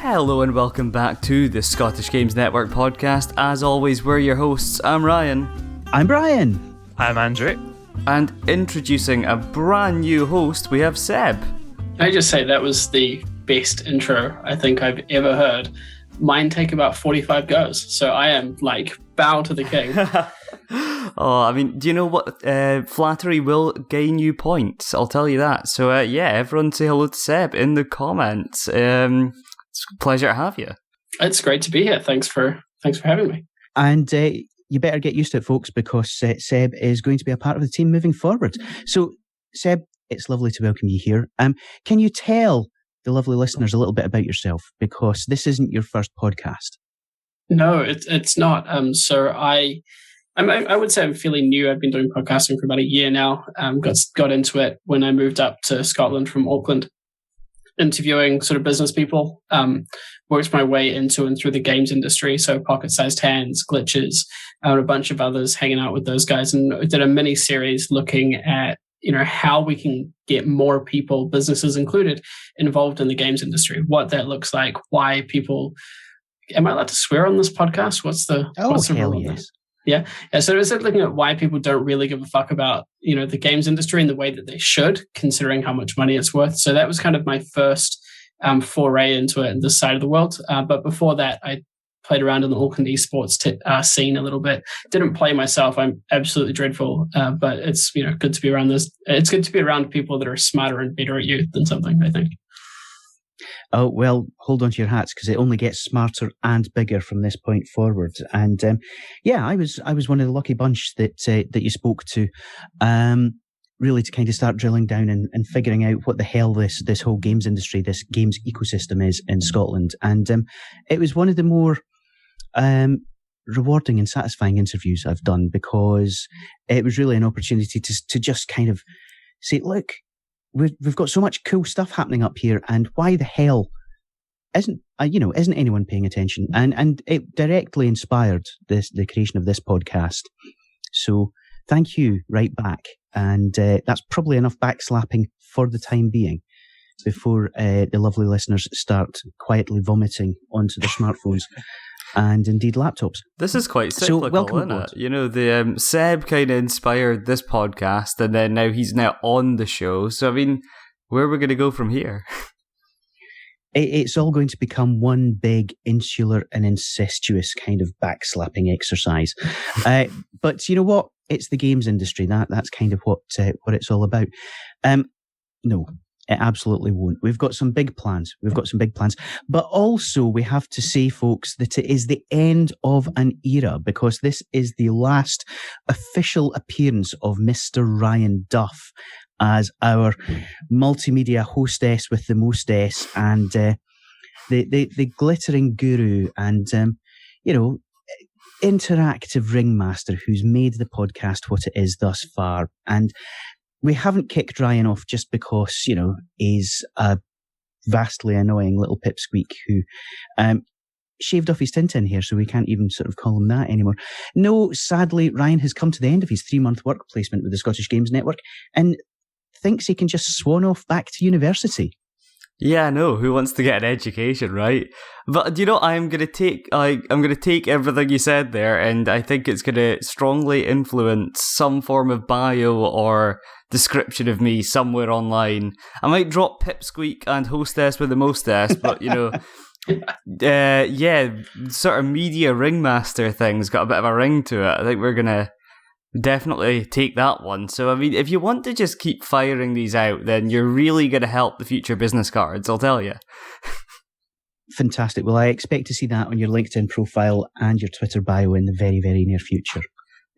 Hello and welcome back to the Scottish Games Network podcast. As always, we're your hosts. I'm Ryan. I'm Brian. I'm Andrew. And introducing a brand new host, we have Seb. Can I just say that was the best intro I think I've ever heard. Mine take about 45 goes, so I am bow to the king. Oh, I mean, do you know what? Flattery will gain you points, I'll tell you that. So yeah, everyone say hello to Seb in the comments. It's a pleasure to have you. It's great to be here. Thanks for having me. And you better get used to it, folks, because Seb is going to be a part of the team moving forward. So, Seb, it's lovely to welcome you here. Can you tell the lovely listeners a little bit about yourself? Because this isn't your first podcast. No, it's not. So I would say I'm fairly new. I've been doing podcasting for about a year now. Got into it when I moved up to Scotland from Auckland, interviewing sort of business people. Worked my way into and through the games industry. So Pocket-Sized Hands, Glitches, and a bunch of others, hanging out with those guys, and did a mini series looking at how we can get more people, businesses included, involved in the games industry. What that looks like. Why people. Am I allowed to swear on this podcast? What's the hell rule? Yes. Yeah. So it was looking at why people don't really give a fuck about, the games industry in the way that they should, considering how much money it's worth. So that was kind of my first foray into it in this side of the world. But before that, I played around in the Auckland esports scene a little bit. Didn't play myself. I'm absolutely dreadful. But it's, good to be around this. It's good to be around people that are smarter and better at you than something, I think. Oh, well, hold on to your hats, because it only gets smarter and bigger from this point forward. And I was one of the lucky bunch that you spoke to, really to kind of start drilling down and figuring out what the hell this whole games industry, this games ecosystem is in Scotland. And it was one of the more rewarding and satisfying interviews I've done, because it was really an opportunity to just kind of say, look, we've got so much cool stuff happening up here, and why the hell isn't anyone paying attention? And it directly inspired the creation of this podcast. So thank you right back, and that's probably enough backslapping for the time being, before the lovely listeners start quietly vomiting onto their smartphones and indeed laptops. This is quite cyclical, isn't it? The Seb kind of inspired this podcast, and then now he's on the show. So, I mean, where are we going to go from here? It's all going to become one big insular and incestuous kind of backslapping exercise. But you know what? It's the games industry. That's kind of what it's all about. No. It absolutely won't. We've got some big plans. But also we have to say, folks, that it is the end of an era, because this is the last official appearance of Mr. Ryan Duff as our multimedia hostess with the mostess, and the glittering guru and, interactive ringmaster who's made the podcast what it is thus far. And we haven't kicked Ryan off just because, he's a vastly annoying little pipsqueak who shaved off his Tintin here, so we can't even sort of call him that anymore. No, sadly, Ryan has come to the end of his 3-month work placement with the Scottish Games Network and thinks he can just swan off back to university. Yeah, I know. Who wants to get an education, right? But I'm going to take everything you said there, and I think it's going to strongly influence some form of bio or description of me somewhere online. I might drop pipsqueak and hostess with the mostess, but sort of media ringmaster thing's got a bit of a ring to it. I think we're going to definitely take that one. So, I mean, if you want to just keep firing these out, then you're really going to help the future business cards, I'll tell you. Fantastic. Well, I expect to see that on your LinkedIn profile and your Twitter bio in the very, very near future.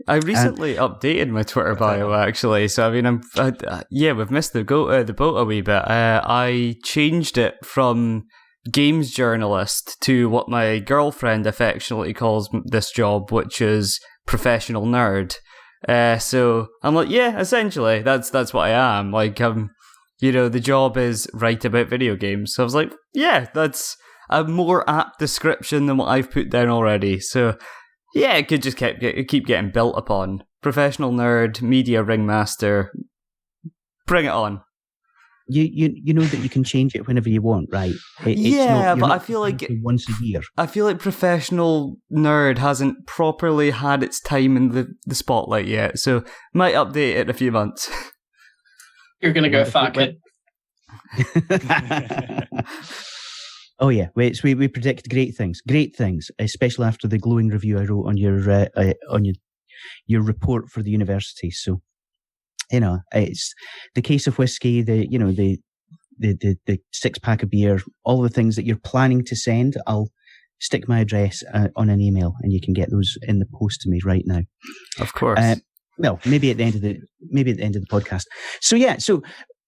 I recently updated my Twitter bio, actually. So, I mean, we've missed the boat a wee bit. I changed it from games journalist to what my girlfriend affectionately calls this job, which is professional nerd. So I'm like, yeah, essentially, that's what I am. The job is write about video games. So I was like, yeah, that's a more apt description than what I've put down already. So yeah, it could just keep getting built upon. Professional nerd, media ringmaster. Bring it on. you know that you can change it whenever you want, right? But I feel like once a year. I feel like Professional Nerd hasn't properly had its time in the spotlight yet, so might update it in a few months. You're gonna go fuck it. Oh yeah, we predict great things, especially after the glowing review I wrote on your report for the university. So, it's the case of whiskey, the 6-pack of beer, all the things that you're planning to send. I'll stick my address on an email, and you can get those in the post to me right now. Of course. Well, maybe at the end of the podcast. So yeah, so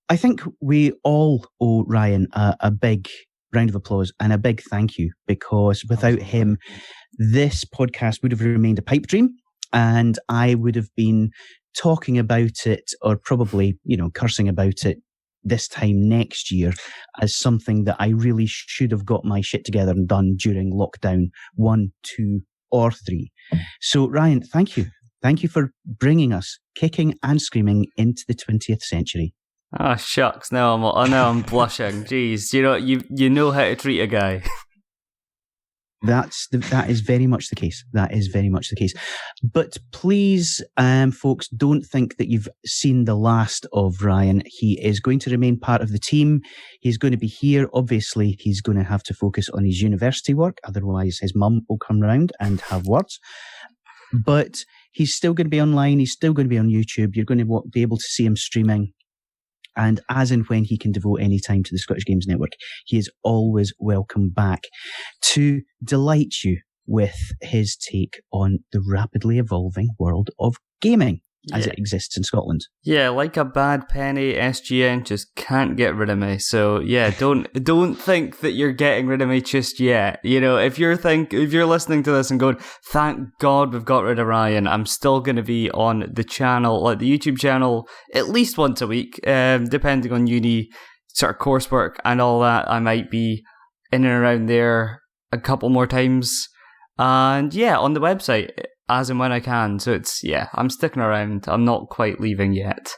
I think we all owe Ryan a big round of applause and a big thank you, because without him, this podcast would have remained a pipe dream, and I would have been talking about it, or probably, cursing about it this time next year as something that I really should have got my shit together and done during lockdown 1, 2, or 3. So Ryan, thank you. Thank you for bringing us kicking and screaming into the 20th century. Ah, shucks! Now I'm blushing. Jeez, you know how to treat a guy. That is very much the case. That is very much the case. But please, folks, don't think that you've seen the last of Ryan. He is going to remain part of the team. He's going to be here. Obviously, he's going to have to focus on his university work. Otherwise, his mum will come round and have words. But he's still going to be online. He's still going to be on YouTube. You're going to be able to see him streaming. And as and when he can devote any time to the Scottish Games Network, he is always welcome back to delight you with his take on the rapidly evolving world of gaming as it exists in Scotland. Yeah, like a bad penny, SGN just can't get rid of me. So yeah, don't think that you're getting rid of me just yet. If you're listening to this and going, thank God we've got rid of Ryan, I'm still going to be on the channel, like the YouTube channel, at least once a week, depending on uni sort of coursework and all that. I might be in and around there a couple more times, and on the website as and when I can. So I'm sticking around. I'm not quite leaving yet.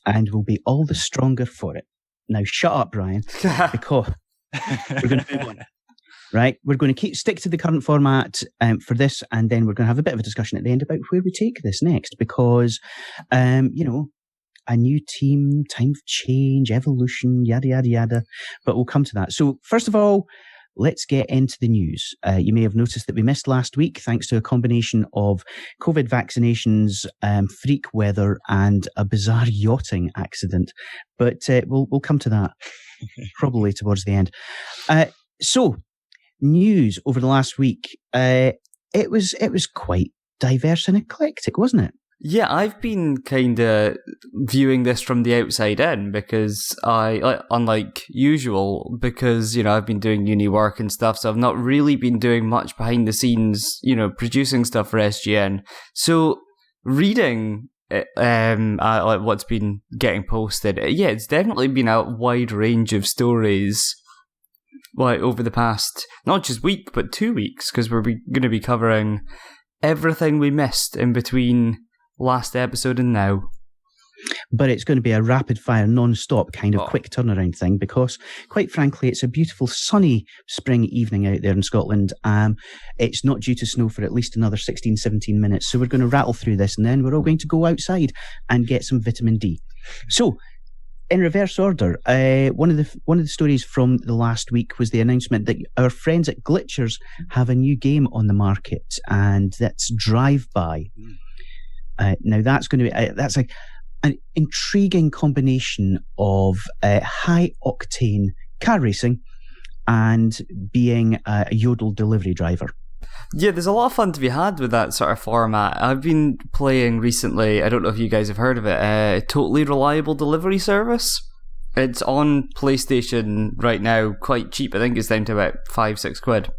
And we'll be all the stronger for it. Now shut up, Ryan, because we're going to move on. Right? We're going to stick to the current format for this, and then we're going to have a bit of a discussion at the end about where we take this next, because, a new team, time of change, evolution, yada, yada, yada. But we'll come to that. So first of all, let's get into the news. You may have noticed that we missed last week thanks to a combination of COVID vaccinations, freak weather, and a bizarre yachting accident. But we'll come to that probably towards the end. So, news over the last week. It was quite diverse and eclectic, wasn't it? Yeah, I've been kind of viewing this from the outside in, because unlike usual, because, I've been doing uni work and stuff, so I've not really been doing much behind the scenes, producing stuff for SGN. So reading like what's been getting posted, it's definitely been a wide range of stories over the past, not just week, but 2 weeks, because we're going to be covering everything we missed in between last episode and now. But it's going to be a rapid fire, non-stop kind of quick turnaround thing, because quite frankly, it's a beautiful sunny spring evening out there in Scotland. It's not due to snow for at least another 16, 17 minutes. So we're going to rattle through this, and then we're all going to go outside and get some vitamin D. So in reverse order, one of the stories from the last week was the announcement that our friends at Glitchers have a new game on the market, and that's Drive-By. Now that's going to be that's like an intriguing combination of high octane car racing and being a yodel delivery driver. Yeah, there's a lot of fun to be had with that sort of format. I've been playing recently, I don't know if you guys have heard of it, Totally Reliable Delivery Service. It's on PlayStation right now, quite cheap. I think it's down to about 5-6 quid.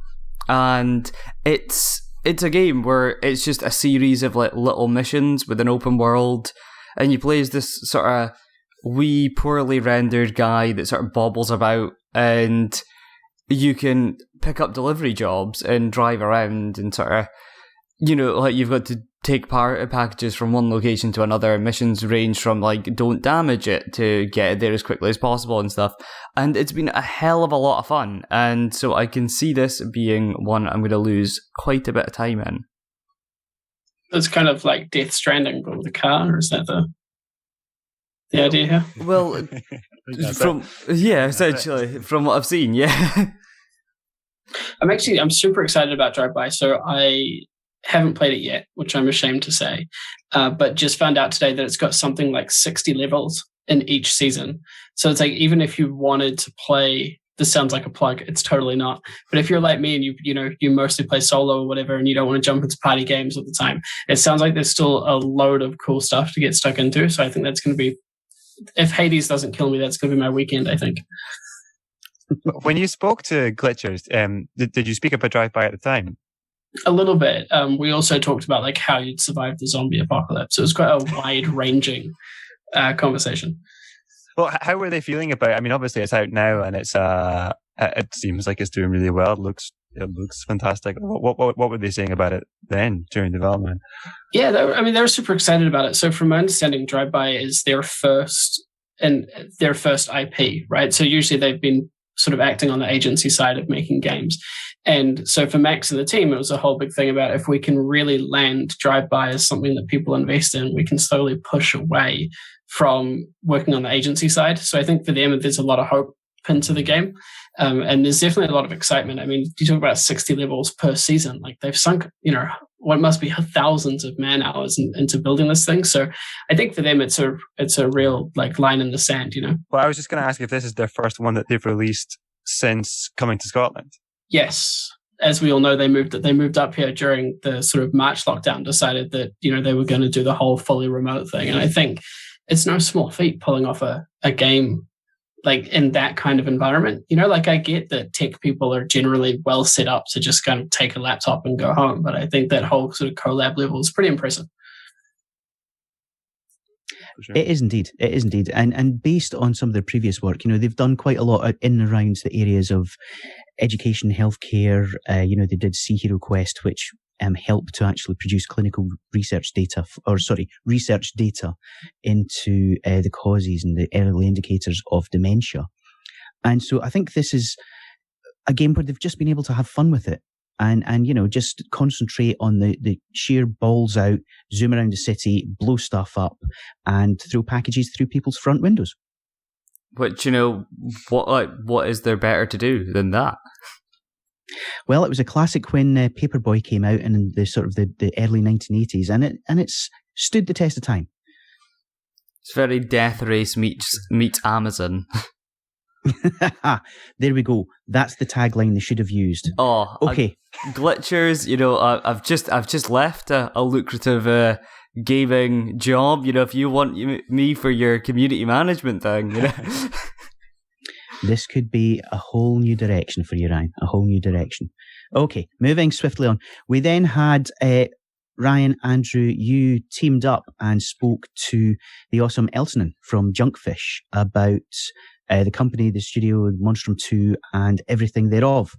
And it's a game where it's just a series of like little missions with an open world, and you play as this sort of wee, poorly rendered guy that sort of bobbles about, and you can pick up delivery jobs and drive around and sort of like you've got to take packages from one location to another. Missions range from like don't damage it to get it there as quickly as possible and stuff. And it's been a hell of a lot of fun. And so I can see this being one I'm going to lose quite a bit of time in. It's kind of like Death Stranding, but with a car, or is that the idea here? Well, essentially, from what I've seen, yeah. I'm super excited about Drive-By. So I haven't played it yet, which I'm ashamed to say, but just found out today that it's got something like 60 levels in each season. So it's like, even if you wanted to play, this sounds like a plug, it's totally not. But if you're like me and you mostly play solo or whatever, and you don't want to jump into party games all the time, it sounds like there's still a load of cool stuff to get stuck into. So I think that's going to be, if Hades doesn't kill me, that's going to be my weekend, I think. When you spoke to Glitchers, did you speak about Drive-By at the time? A little bit. We also talked about like how you'd survive the zombie apocalypse. It was quite a wide-ranging conversation. Well, how were they feeling about it? I mean, obviously it's out now, and it seems like it's doing really well. It looks fantastic. What were they saying about it then during development? Yeah, they were super excited about it. So from my understanding, Drive-By is their first IP, right? So usually they've been sort of acting on the agency side of making games. And so for Max and the team, it was a whole big thing about if we can really land Drive-By as something that people invest in, we can slowly push away from working on the agency side. So I think for them, there's a lot of hope into the game. And there's definitely a lot of excitement. I mean, you talk about 60 levels per season, like they've sunk, what must be thousands of man hours into building this thing. So I think for them, it's a real like line in the sand, Well, I was just going to ask if this is their first one that they've released since coming to Scotland. Yes. As we all know, they moved up here during the sort of March lockdown, decided that, they were going to do the whole fully remote thing. And I think it's no small feat pulling off a game like in that kind of environment. Like I get that tech people are generally well set up to just kind of take a laptop and go home. But I think that whole sort of collab level is pretty impressive. Sure. It is indeed. And based on some of their previous work, they've done quite a lot in and around the areas of education, healthcare. They did Sea Hero Quest, which helped to actually produce clinical research data into the causes and the early indicators of dementia. And so I think this is a game where they've just been able to have fun with it and just concentrate on the sheer balls out, zoom around the city, blow stuff up, and throw packages through people's front windows. Which, what is there better to do than that? Well, it was a classic when Paperboy came out in the sort of the early 1980s, and it's stood the test of time. It's very Death Race meets Amazon. There we go. That's the tagline they should have used. Oh, okay. Glitchers, I've just left a lucrative gaming job. If you want me for your community management thing, This could be a whole new direction for you, Ryan. A whole new direction. Okay, moving swiftly on. We then had Ryan, Andrew, you teamed up and spoke to the awesome Eltonen from Junkfish about the company, the studio, Monstrum 2, and everything thereof.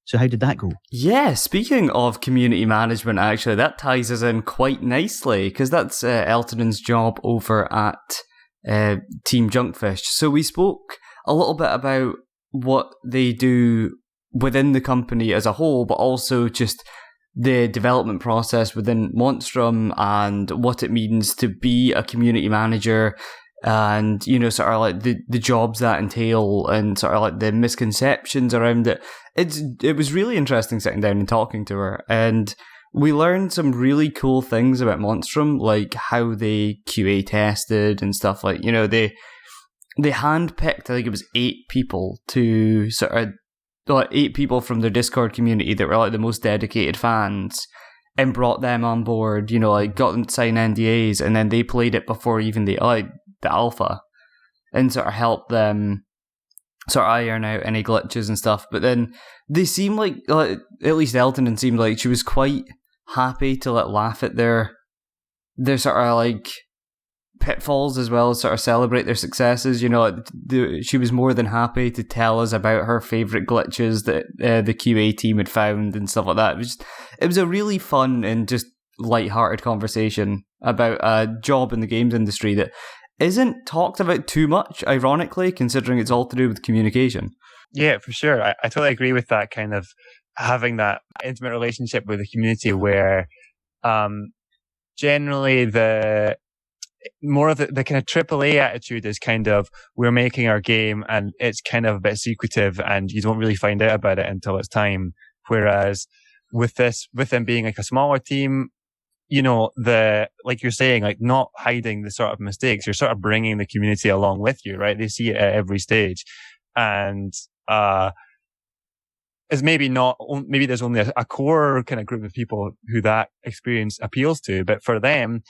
So how did that go? Yeah, speaking of community management, actually, that ties us in quite nicely, because that's Eltonen's job over at Team Junkfish. So we spoke a little bit about what they do within the company as a whole, but also just the development process within Monstrum and what it means to be a community manager and, sort of like the jobs that entail and sort of like the misconceptions around it. It was really interesting sitting down and talking to her, and we learned some really cool things about Monstrum, like how they QA tested and stuff like, they handpicked, I think it was 8 people to sort of, like 8 people from their Discord community that were like the most dedicated fans and brought them on board, got them to sign NDAs, and then they played it before even the alpha and sort of helped them sort of iron out any glitches and stuff. But then they seem like at least Eltonen seemed like she was quite happy to laugh at their sort of like pitfalls as well as sort of celebrate their successes. You know, she was more than happy to tell us about her favourite glitches that the QA team had found and stuff like that. It was a really fun and just light-hearted conversation about a job in the games industry that isn't talked about too much, ironically, considering it's all to do with communication. Yeah, for sure. I totally agree with that, kind of having that intimate relationship with the community where generally the more of the kind of AAA attitude is kind of, we're making our game and it's kind of a bit secretive and you don't really find out about it until it's time. Whereas with them being like a smaller team, you know, like you're saying, like not hiding the sort of mistakes, you're sort of bringing the community along with you, right? They see it at every stage. And, is maybe there's only a core kind of group of people who that experience appeals to, but for them,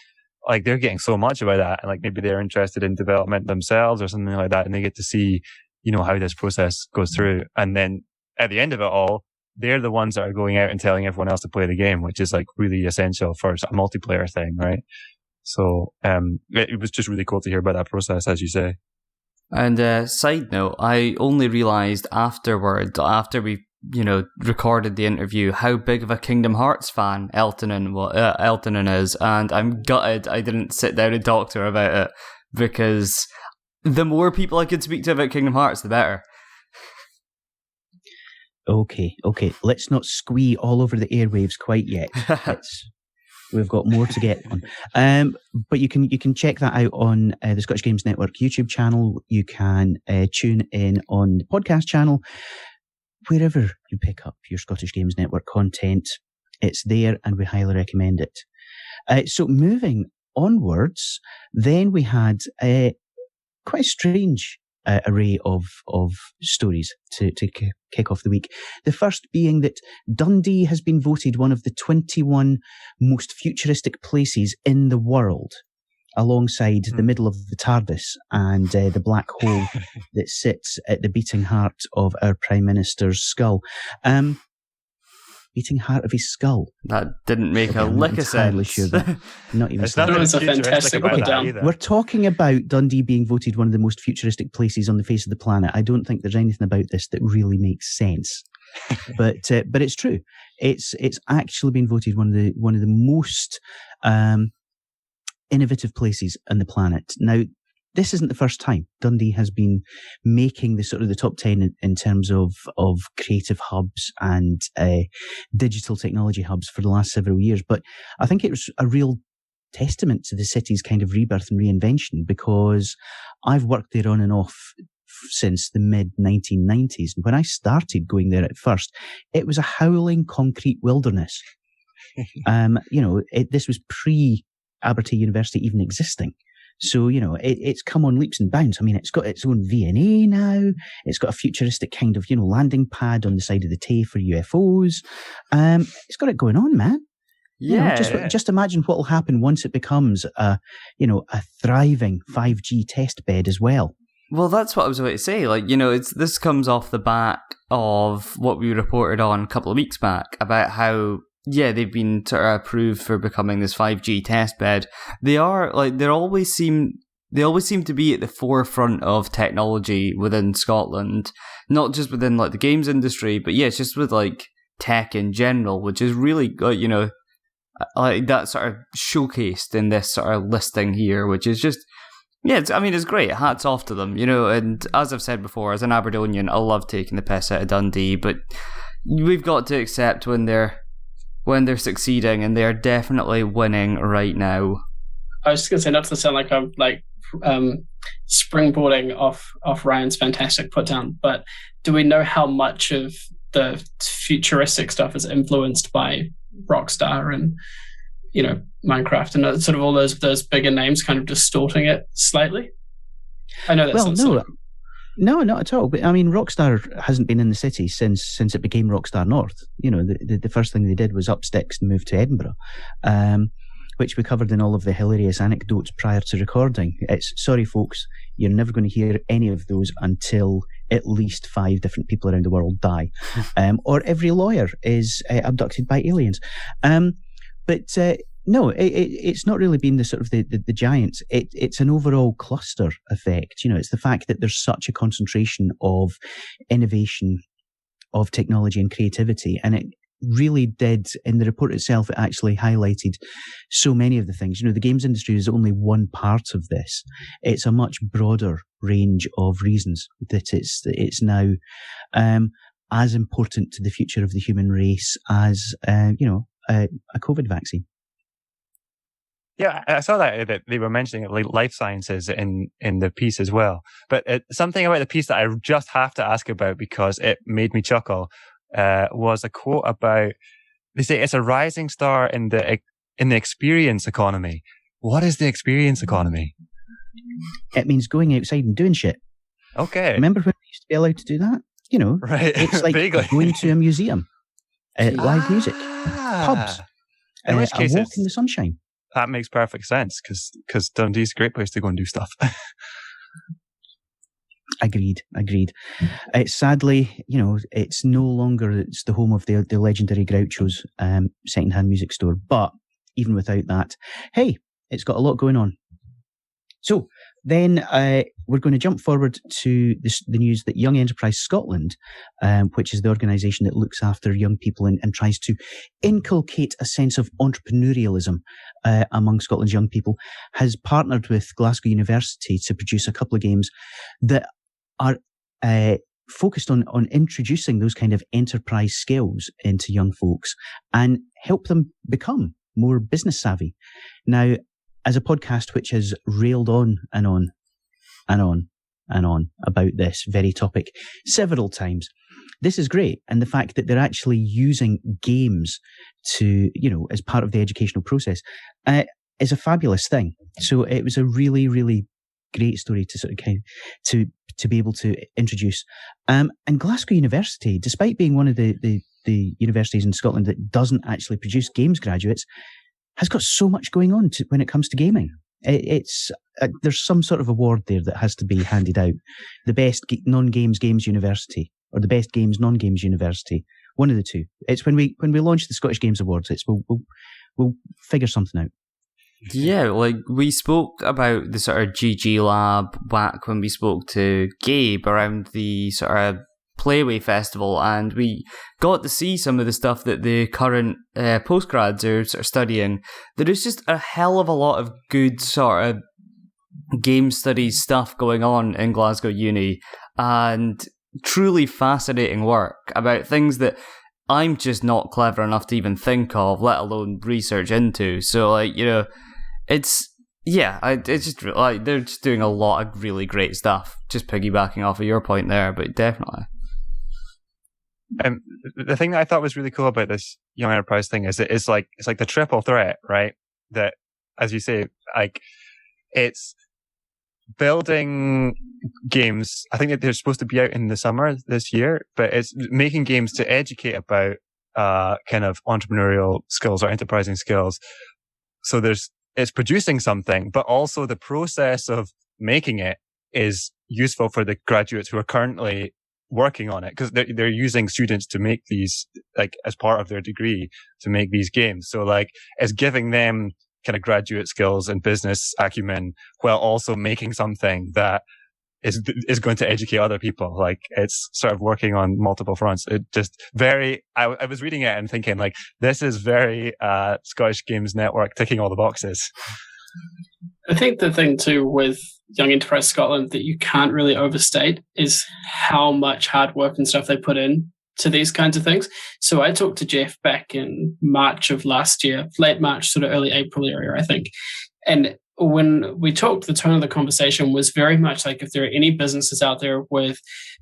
like they're getting so much about that, and like maybe they're interested in development themselves or something like that, and they get to see, you know, how this process goes through, and then at the end of it all, they're the ones that are going out and telling everyone else to play the game, which is like really essential for a multiplayer thing, right? So it was just really cool to hear about that process, as you say. And side note, I only realised afterwards, after we recorded the interview, how big of a Kingdom Hearts fan Eltonen is, and I'm gutted I didn't sit down and talk to her about it, because the more people I could speak to about Kingdom Hearts, the better. Okay. Let's not squee all over the airwaves quite yet. We've got more to get on. But you can check that out on the Scottish Games Network YouTube channel. You can tune in on the podcast channel. Wherever you pick up your Scottish Games Network content, it's there and we highly recommend it. So moving onwards, then we had a quite strange array of stories to kick off the week. The first being that Dundee has been voted one of the 21 most futuristic places in the world, alongside the middle of the TARDIS and the black hole that sits at the beating heart of our Prime Minister's skull. Beating heart of his skull. That didn't make a lick of sense. Sure not even. It's a fantastic down. We're talking about Dundee being voted one of the most futuristic places on the face of the planet. I don't think there's anything about this that really makes sense. but it's true. It's actually been voted one of the most innovative places on the planet. Now, this isn't the first time Dundee has been making the top 10 in terms of creative hubs and digital technology hubs for the last several years. But I think it was a real testament to the city's kind of rebirth and reinvention, because I've worked there on and off since the mid-1990s. And when I started going there at first, it was a howling concrete wilderness. This was pre-Abertay University even existing. So, it's come on leaps and bounds. I mean, it's got its own V&A now. It's got a futuristic kind of, landing pad on the side of the Tay for UFOs. It's got it going on, man. Yeah. Just imagine what will happen once it becomes a thriving 5G test bed as well. Well, that's what I was about to say. This comes off the back of what we reported on a couple of weeks back about how, they've been sort of approved for becoming this 5G test bed. They always seem to be at the forefront of technology within Scotland, not just within the games industry, but it's just with tech in general, which is really that sort of showcased in this sort of listing here, which is just it's great. Hats off to them, and as I've said before, as an Aberdonian, I love taking the piss out of Dundee, but we've got to accept when they're succeeding, and they're definitely winning right now. I was just going to say, not to sound like I'm springboarding off Ryan's fantastic put down, but do we know how much of the futuristic stuff is influenced by Rockstar and Minecraft and sort of all those bigger names kind of distorting it slightly? I know that's No, not at all. But I mean, Rockstar hasn't been in the city since it became Rockstar North. The first thing they did was up sticks and move to Edinburgh, which we covered in all of the hilarious anecdotes prior to recording. Sorry, folks, you're never going to hear any of those until at least 5 different people around the world die, or every lawyer is abducted by aliens. But No, it's not really been the sort of the giants. It's an overall cluster effect. It's the fact that there's such a concentration of innovation, of technology and creativity. And it really did, in the report itself, it actually highlighted so many of the things. The games industry is only one part of this. It's a much broader range of reasons that it's now as important to the future of the human race as, a COVID vaccine. Yeah, I saw that they were mentioning like life sciences in the piece as well. But something about the piece that I just have to ask about because it made me chuckle was a quote about, they say it's a rising star in the experience economy. What is the experience economy? It means going outside and doing shit. Okay. Remember when we used to be allowed to do that? Right. It's like going to a museum, live music, pubs, in which a case walk in the sunshine. That makes perfect sense because Dundee's a great place to go and do stuff. Agreed. Sadly, it's no longer the home of the legendary Groucho's secondhand music store. But even without that, hey, it's got a lot going on. So then we're going to jump forward to the news that Young Enterprise Scotland, which is the organisation that looks after young people and tries to inculcate a sense of entrepreneurialism among Scotland's young people, has partnered with Glasgow University to produce a couple of games that are focused on introducing those kind of enterprise skills into young folks and help them become more business savvy. Now, as a podcast which has railed on and on and on and on about this very topic several times, this is great. And the fact that they're actually using games to, as part of the educational process, is a fabulous thing. So it was a really, really great story to sort of to be able to introduce. And Glasgow University, despite being one of the universities in Scotland that doesn't actually produce games graduates, has got so much going on when it comes to gaming. It's there's some sort of award there that has to be handed out. The best non-games games university, or the best games non-games university. One of the two. It's when we launch the Scottish Games Awards. We'll figure something out. Yeah, like we spoke about the sort of GG Lab back when we spoke to Gabe around the sort of Playway Festival, and we got to see some of the stuff that the current postgrads are sort of studying. There is just a hell of a lot of good sort of game studies stuff going on in Glasgow Uni, and truly fascinating work about things that I'm just not clever enough to even think of, let alone research into. So, it's just like they're just doing a lot of really great stuff. Just piggybacking off of your point there, but definitely. The thing that I thought was really cool about this Young Enterprise thing is it's like the triple threat, right? That, as you say, like it's building games. I think that they're supposed to be out in the summer this year, but it's making games to educate about kind of entrepreneurial skills or enterprising skills. So it's producing something, but also the process of making it is useful for the graduates who are currently working on it, because they're using students to make these, like, as part of their degree, to make these games. So like it's giving them kind of graduate skills and business acumen while also making something that is going to educate other people. Like it's sort of working on multiple fronts. It just I was reading it and thinking like, this is very Scottish Games Network ticking all the boxes. I think the thing too with Young Enterprise Scotland that you can't really overstate is how much hard work and stuff they put in to these kinds of things. So I talked to Jeff back in March of last year, late March, sort of early April area, I think. And when we talked, the tone of the conversation was very much like, if there are any businesses out there with,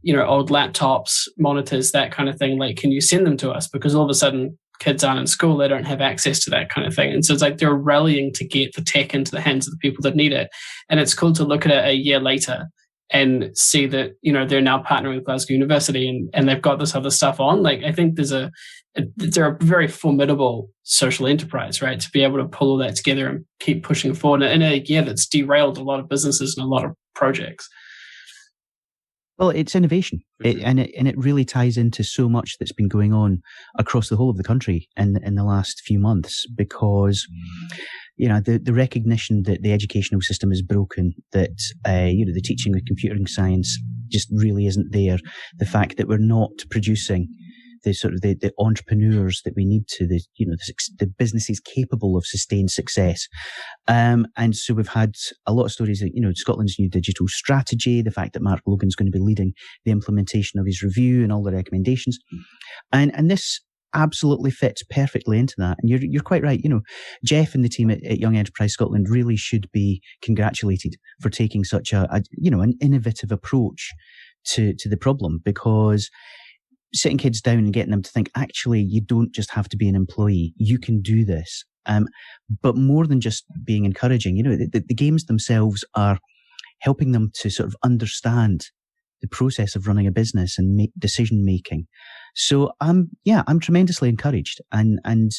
old laptops, monitors, that kind of thing, like, can you send them to us? Because all of a sudden kids aren't in school, they don't have access to that kind of thing. And so it's like they're rallying to get the tech into the hands of the people that need it. And it's cool to look at it a year later and see that, they're now partnering with Glasgow University and they've got this other stuff on. Like, I think they're a very formidable social enterprise, right? To be able to pull all that together and keep pushing forward in a year that's derailed a lot of businesses and a lot of projects. Well, it's innovation, and it really ties into so much that's been going on across the whole of the country in the last few months, because the recognition that the educational system is broken, that the teaching of computing science just really isn't there, the fact that we're not producing the sort of the entrepreneurs that we need to, the businesses capable of sustained success. And so we've had a lot of stories like, Scotland's new digital strategy, the fact that Mark Logan's going to be leading the implementation of his review and all the recommendations. And this absolutely fits perfectly into that. And you're quite right. Jeff and the team at Young Enterprise Scotland really should be congratulated for taking such an innovative approach to the problem, because sitting kids down and getting them to think, actually, you don't just have to be an employee. You can do this. But more than just being encouraging, the games themselves are helping them to sort of understand the process of running a business and make decision making. So I'm tremendously encouraged, and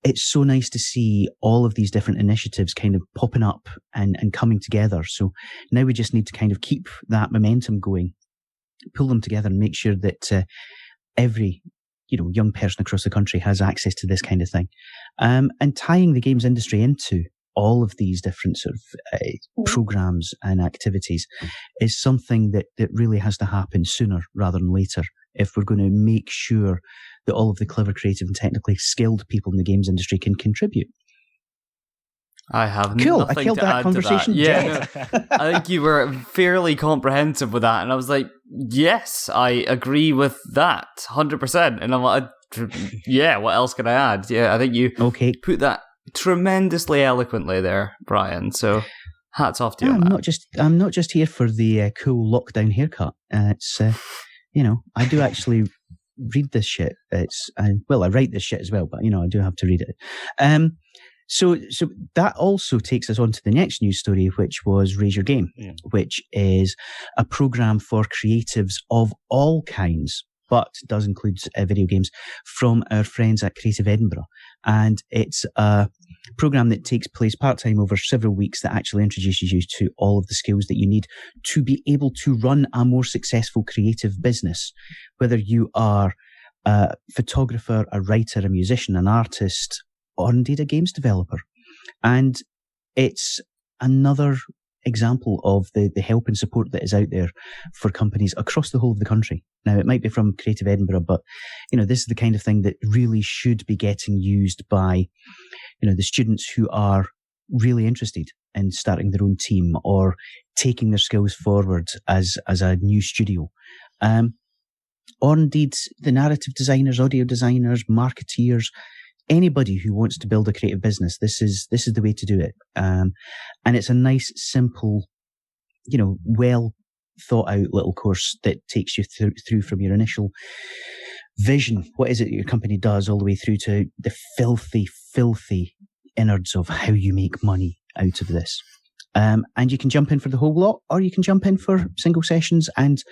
it's so nice to see all of these different initiatives kind of popping up and coming together. So now we just need to kind of keep that momentum going, pull them together, and make sure that every young person across the country has access to this kind of thing. And tying the games industry into all of these different sort of programs and activities is something that really has to happen sooner rather than later, if we're going to make sure that all of the clever, creative and technically skilled people in the games industry can contribute. I have cool. nothing I killed to that add conversation. To that. Yeah, no, I think you were fairly comprehensive with that, and I was like, yes, I agree with that 100%. And I'm like, yeah, what else can I add? Yeah, I think you put that tremendously eloquently there, Brian. So hats off to you. I'm not just here for the cool lockdown haircut. It's I do actually read this shit. I write this shit as well, but I do have to read it. So that also takes us on to the next news story, which was Raise Your Game, which is a program for creatives of all kinds, but does include video games, from our friends at Creative Edinburgh. And it's a program that takes place part-time over several weeks that actually introduces you to all of the skills that you need to be able to run a more successful creative business, whether you are a photographer, a writer, a musician, an artist, or indeed a games developer. And it's another example of the help and support that is out there for companies across the whole of the country. Now, it might be from Creative Edinburgh, but this is the kind of thing that really should be getting used by the students who are really interested in starting their own team or taking their skills forward as a new studio. Or indeed the narrative designers, audio designers, marketeers, anybody who wants to build a creative business. This is the way to do it. And it's a nice, simple, well thought out little course that takes you through from your initial vision. What is it your company does, all the way through to the filthy innards of how you make money out of this. And you can jump in for the whole lot, or you can jump in for single sessions and,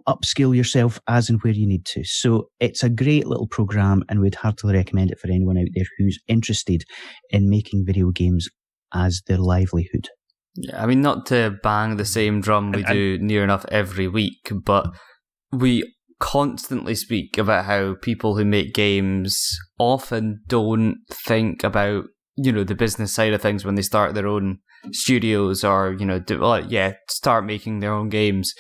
upskill yourself as and where you need to. So it's a great little program, and we'd heartily recommend it for anyone out there who's interested in making video games as their livelihood. Yeah, I mean, not to bang the same drum we do near enough every week, but we constantly speak about how people who make games often don't think about, the business side of things when they start their own studios or, start making their own games.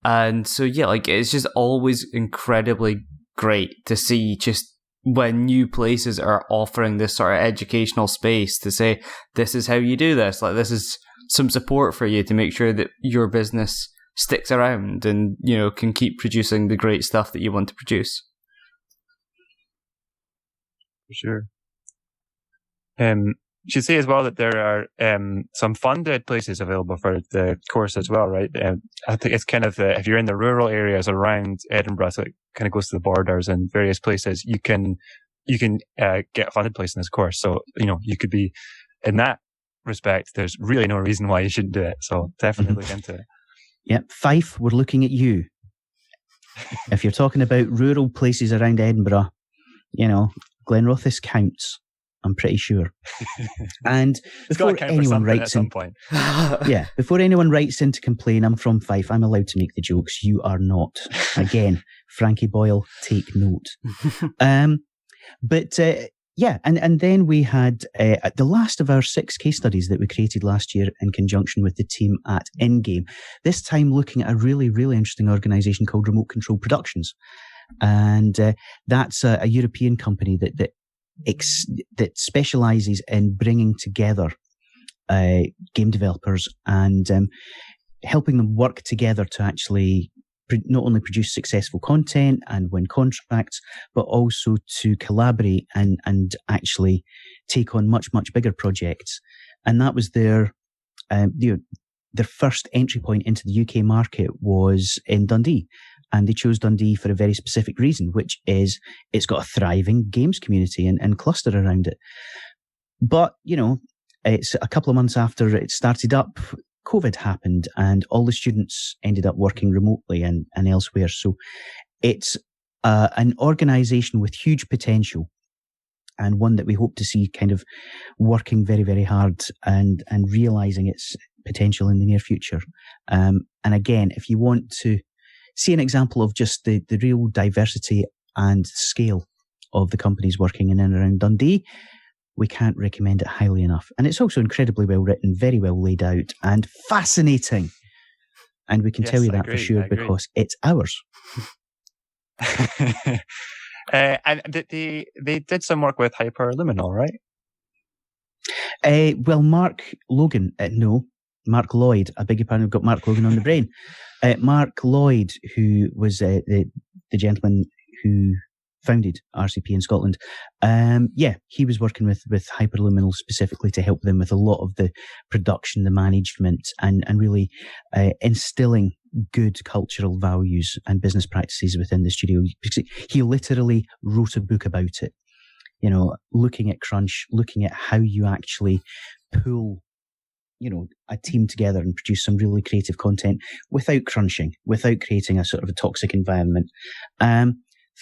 And so, it's just always incredibly great to see just when new places are offering this sort of educational space to say, this is how you do this. Like, this is some support for you to make sure that your business sticks around and, can keep producing the great stuff that you want to produce. For sure. Should say as well that there are some funded places available for the course as well, right? I think it's kind of if you're in the rural areas around Edinburgh, so it kind of goes to the borders and various places, you can get a funded place in this course. So you could be in that respect. There's really no reason why you shouldn't do it. So definitely look into it. Yep, Fife, we're looking at you. If you're talking about rural places around Edinburgh, Glenrothes counts. I'm pretty sure. And before anyone writes in, before anyone writes in to complain, I'm from Fife. I'm allowed to make the jokes. You are not. Again, Frankie Boyle, take note. And then we had the last of our 6 case studies that we created last year in conjunction with the team at InGame. This time looking at a really, really interesting organisation called Remote Control Productions. And that's a European company that specialises in bringing together game developers and helping them work together to actually not only produce successful content and win contracts, but also to collaborate and actually take on much, much bigger projects. And that was their first entry point into the UK market was in Dundee. And they chose Dundee for a very specific reason, which is it's got a thriving games community and cluster around it. But, it's a couple of months after it started up, COVID happened and all the students ended up working remotely and elsewhere. So it's an organisation with huge potential and one that we hope to see kind of working very, very hard and realising its potential in the near future. And again, if you want to see an example of just the real diversity and scale of the companies working in and around Dundee, we can't recommend it highly enough. And it's also incredibly well written, very well laid out, and fascinating. And we can tell you that for sure because it's ours. And they did some work with Hyperluminal, right? Mark Lloyd. I beg your pardon, I've got Mark Logan on the brain. Mark Lloyd, who was the gentleman who founded RCP in Scotland. He was working with Hyperluminal specifically to help them with a lot of the production, the management, and really instilling good cultural values and business practices within the studio. He literally wrote a book about it, looking at crunch, looking at how you actually pull a team together and produce some really creative content without crunching, without creating a sort of a toxic environment.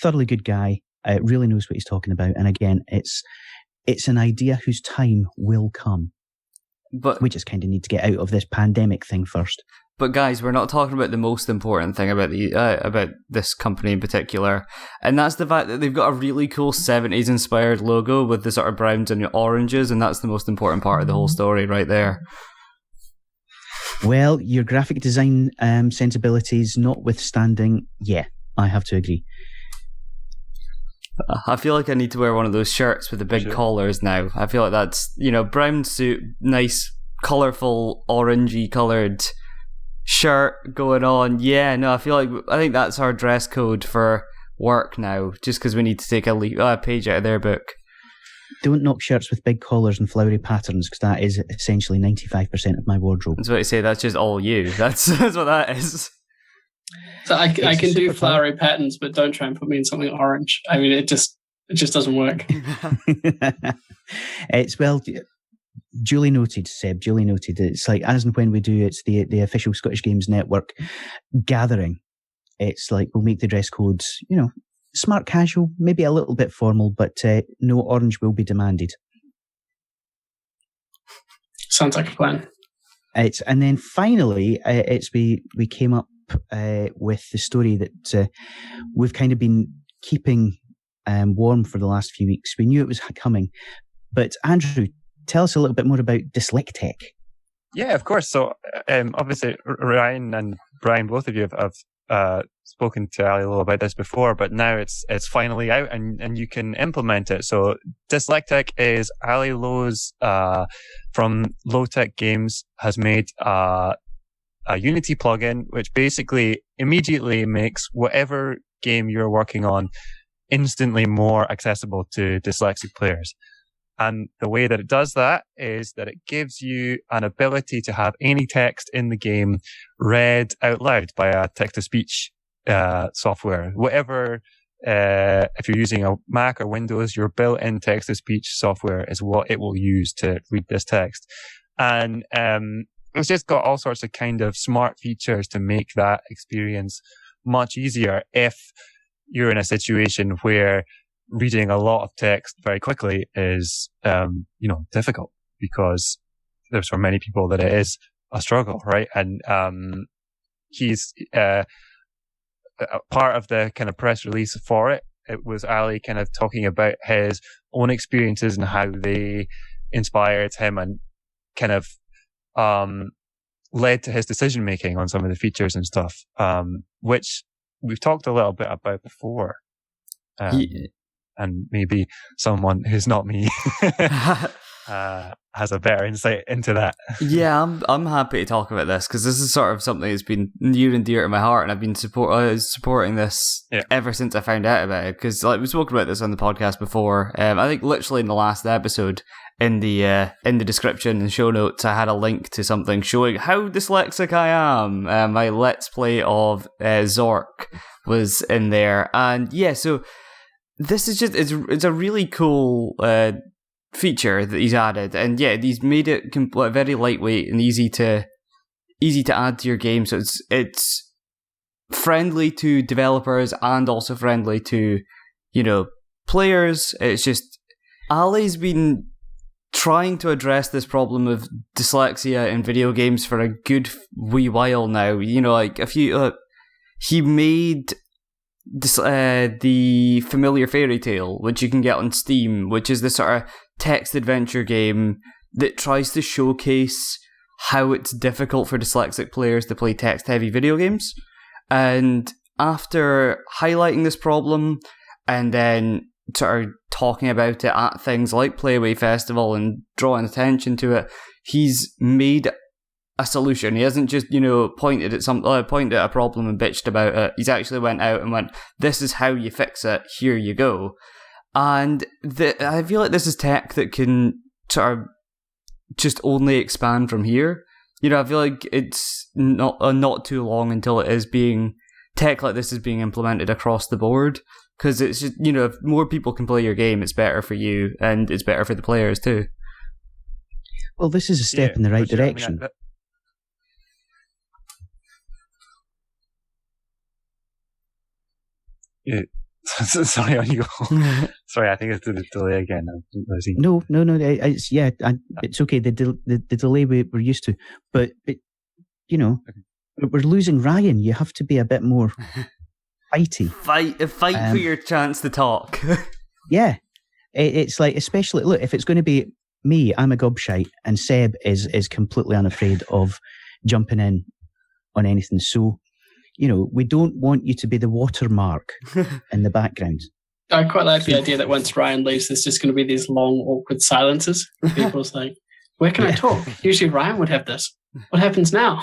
Thoroughly good guy, really knows what he's talking about. And again, it's an idea whose time will come. But we just kind of need to get out of this pandemic thing first. But guys, we're not talking about the most important thing about about this company in particular, and that's the fact that they've got a really cool 70s inspired logo with the sort of browns and oranges, and that's the most important part of the whole story right there. Well, your graphic design sensibilities notwithstanding, I have to agree. I feel like I need to wear one of those shirts with the big collars now. I feel like that's, brown suit, nice, colourful, orangey coloured shirt going on. I think that's our dress code for work now, just because we need to take a page out of their book. Don't knock shirts with big collars and flowery patterns, because that is essentially 95% of my wardrobe. That's what I say, that's just all you. That's what that is. So I can do flowery patterns, but don't try and put me in something orange. I mean, it just doesn't work. It's duly noted, Seb. Duly noted. It's like as and when we do, it's the official Scottish Games Network gathering. It's like we'll make the dress codes, smart casual, maybe a little bit formal, but no orange will be demanded. Sounds like a plan. And then finally, we came up with the story that we've kind of been keeping warm for the last few weeks. We knew it was coming, but Andrew, tell us a little bit more about Dyslextec. Yeah, of course. So obviously, Ryan and Brian, both of you have spoken to Ali a little about this before, but now it's finally out and you can implement it. So Dyslextec is Ali Lowe's from Low Tech Games has made a Unity plugin, which basically immediately makes whatever game you're working on instantly more accessible to dyslexic players. And the way that it does that is that it gives you an ability to have any text in the game read out loud by a text-to-speech software. Whatever, if you're using a Mac or Windows, your built-in text-to-speech software is what it will use to read this text. And it's just got all sorts of kind of smart features to make that experience much easier if you're in a situation where reading a lot of text very quickly is, difficult, because there's for many people that it is a struggle, right? And he's part of the kind of press release for it. It was Ali kind of talking about his own experiences and how they inspired him and kind of led to his decision making on some of the features and stuff, which we've talked a little bit about before. And maybe someone who's not me has a better insight into that. Yeah, I'm happy to talk about this, because this is sort of something that's been near and dear to my heart, and I've been supporting this ever since I found out about it. Because we spoke about this on the podcast before. I think literally in the last episode, in the description and show notes, I had a link to something showing how dyslexic I am. My Let's Play of Zork was in there, and so this is just it's a really cool feature that he's added, and he's made it very lightweight and easy to add to your game. So it's friendly to developers and also friendly to players. It's just Ali's been trying to address this problem of dyslexia in video games for a good wee while now. He made the Familiar Fairy Tale, which you can get on Steam, which is this sort of text adventure game that tries to showcase how it's difficult for dyslexic players to play text-heavy video games. And after highlighting this problem and then sort of talking about it at things like Playway Festival and drawing attention to it, he's made a solution. He hasn't just pointed at a problem and bitched about it. He's actually went out and went, "This is how you fix it. Here you go." And I feel like this is tech that can sort of just only expand from here. I feel like it's not too long until tech like this is being implemented across the board, because it's just, if more people can play your game, it's better for you and it's better for the players too. Well, this is a step in the right direction. Sorry, on you go. Sorry, I think it's the delay again. No. It's okay. The delay we're used to, but we're losing Ryan. You have to be a bit more fighty. Fight for your chance to talk. Yeah, it's like, especially look, if it's going to be me, I'm a gobshite, and Seb is completely unafraid of jumping in on anything. So, we don't want you to be the watermark in the background. I quite like the idea that once Ryan leaves, there's just going to be these long, awkward silences. People's like, "Where can I talk?" Usually Ryan would have this. What happens now?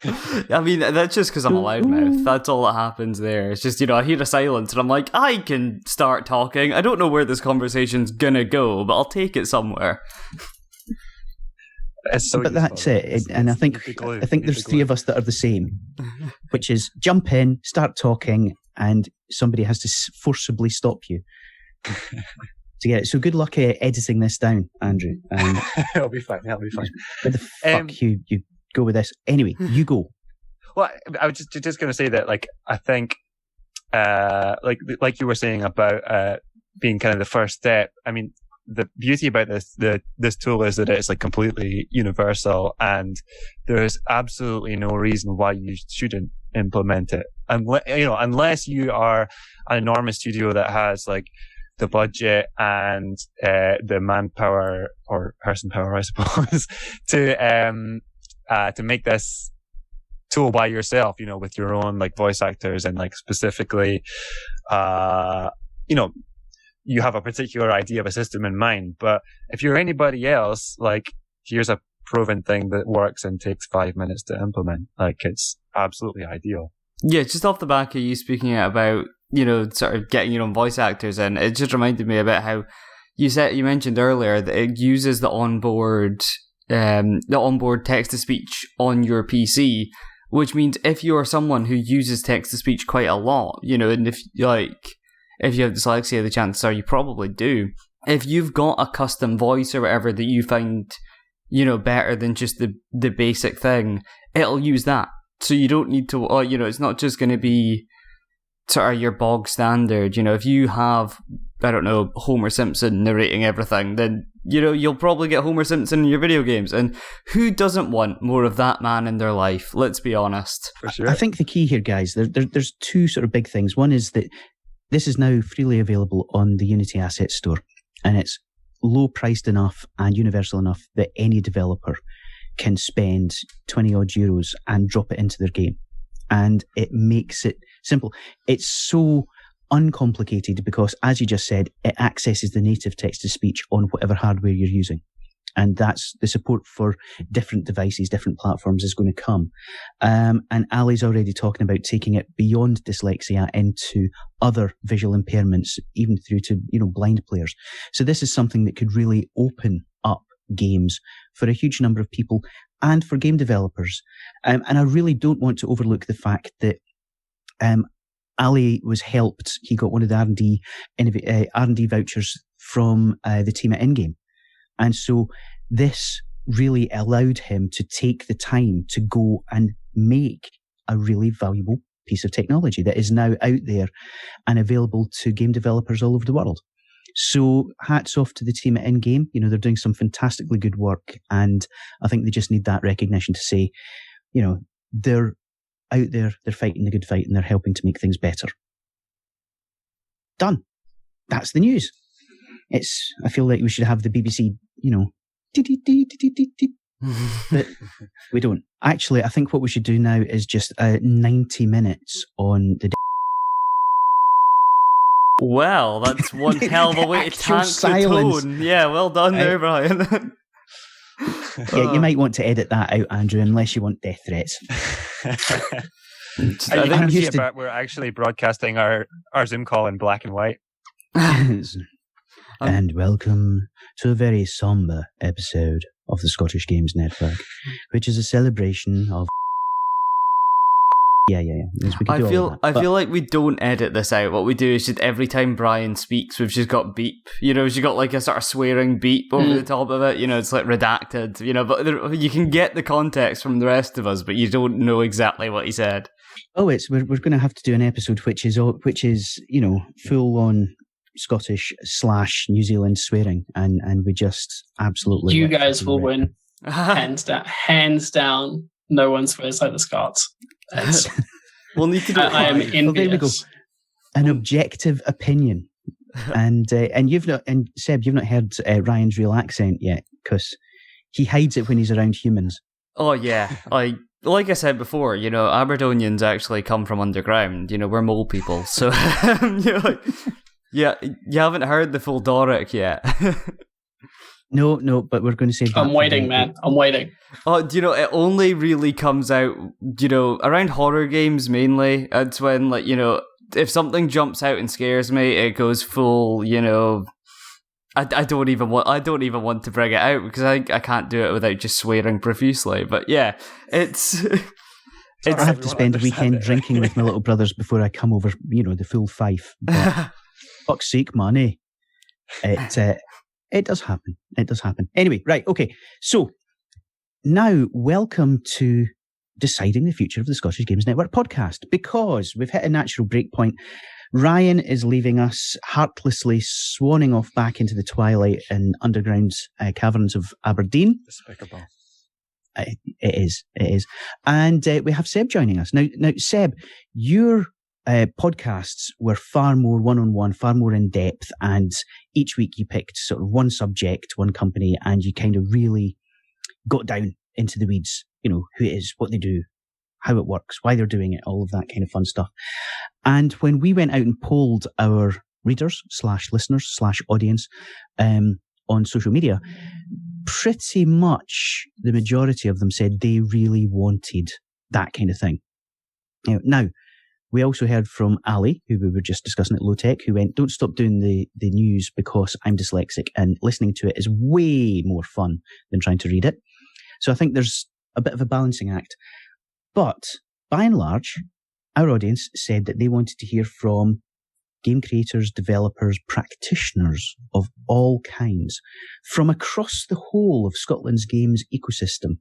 I mean, that's just because I'm a loudmouth. That's all that happens there. It's just, I hear a silence and I'm like, I can start talking. I don't know where this conversation's gonna go, but I'll take it somewhere. But that's it. And I think there's three of us that are the same, which is jump in, start talking, and somebody has to forcibly stop you to get it. So good luck editing this down, Andrew. It'll be fine. Where the fuck you go with this? Anyway, you go. Well, I was just going to say that, I think, like you were saying about being kind of the first step. I mean, the beauty about this tool is that it's completely universal, and there's absolutely no reason why you shouldn't implement it. Unless you are an enormous studio that has the budget and the manpower or person power, I suppose, to make this tool by yourself, with your own voice actors and specifically, you have a particular idea of a system in mind. But if you're anybody else, here's a proven thing that works and takes 5 minutes to implement. It's absolutely ideal. Yeah, just off the back of you speaking about, sort of getting your own voice actors in, it just reminded me about how you mentioned earlier that it uses the onboard text-to-speech on your PC, which means if you're someone who uses text-to-speech quite a lot, and if you have dyslexia, the chances are you probably do. If you've got a custom voice or whatever that you find, better than just the basic thing, it'll use that. So you don't need to, it's not just going to be sort of your bog standard. If you have I don't know, Homer Simpson narrating everything, then, you know, you'll probably get Homer Simpson in your video games. And who doesn't want more of that man in their life? Let's be honest. For sure. I think the key here, guys, there's two sort of big things. One is that this is now freely available on the Unity Asset Store, and it's low priced enough and universal enough that any developer can spend 20 odd euros and drop it into their game. And it makes it simple. It's so uncomplicated because, as you just said, it accesses the native text-to-speech on whatever hardware you're using. And that's the support for different devices, different platforms is going to come. And Ali's already talking about taking it beyond dyslexia into other visual impairments, even through to, you know, blind players. So this is something that could really open up games for a huge number of people and for game developers. And I really don't want to overlook the fact that Ali was helped. He got one of the R&D vouchers from the team at InGame. And so this really allowed him to take the time to go and make a really valuable piece of technology that is now out there and available to game developers all over the world. So hats off to the team at InGame. You know, they're doing some fantastically good work, and I think they just need that recognition to say, you know, they're out there, they're fighting the good fight, and they're helping to make things better. Done. That's the news. I feel like we should have the BBC, you know, but we don't. Actually, I think what we should do now is just 90 minutes on the... Well, that's one hell of a way to tank the tone. Yeah, well done there, Brian. Yeah, you might want to edit that out, Andrew, unless you want death threats. We're actually broadcasting our Zoom call in black and white. And welcome to a very somber episode of the Scottish Games Network, which is a celebration of... Yeah. Yes, I feel like we don't edit this out. What we do is just every time Brian speaks, we've just got beep. You know, you've got like a sort of swearing beep over the top of it. You know, it's like redacted. You know, but you can get the context from the rest of us, but you don't know exactly what he said. Oh, we're going to have to do an episode which is you know, full on Scottish / New Zealand swearing, and we just absolutely... You guys will win. Hands down. No one swears like the Scots. We'll need to do it. I am envious. Well, there we go. An objective opinion. And Seb, you've not heard Ryan's real accent yet, because he hides it when he's around humans. Oh yeah, like I said before, you know, Aberdonians actually come from underground. You know, we're mole people, so you know, yeah, you haven't heard the full Doric yet. No, but we're going to say... I'm waiting, man. I'm waiting. Oh, you know, it only really comes out, you know, around horror games mainly. It's when, like, you know, if something jumps out and scares me, it goes full, you know... I don't even want to bring it out because I can't do it without just swearing profusely. But yeah, it's I have to spend a weekend drinking with my little brothers before I come over, you know, the full fife. But fuck's sake, man, eh? It does happen. It does happen. Anyway, right, okay. So, now, welcome to Deciding the Future of the Scottish Games Network podcast, because we've hit a natural break point. Ryan is leaving us, heartlessly swanning off back into the twilight and underground caverns of Aberdeen. Despicable. It is. And we have Seb joining us. Now, Seb, your podcasts were far more one-on-one, far more in-depth, and each week you picked sort of one subject, one company, and you kind of really got down into the weeds, you know, who it is, what they do, how it works, why they're doing it, all of that kind of fun stuff. And when we went out and polled our readers / listeners / audience on social media, pretty much the majority of them said they really wanted that kind of thing. Now, we also heard from Ali, who we were just discussing at Low Tech, who went, don't stop doing the news because I'm dyslexic, and listening to it is way more fun than trying to read it. So I think there's a bit of a balancing act. But by and large, our audience said that they wanted to hear from game creators, developers, practitioners of all kinds from across the whole of Scotland's games ecosystem.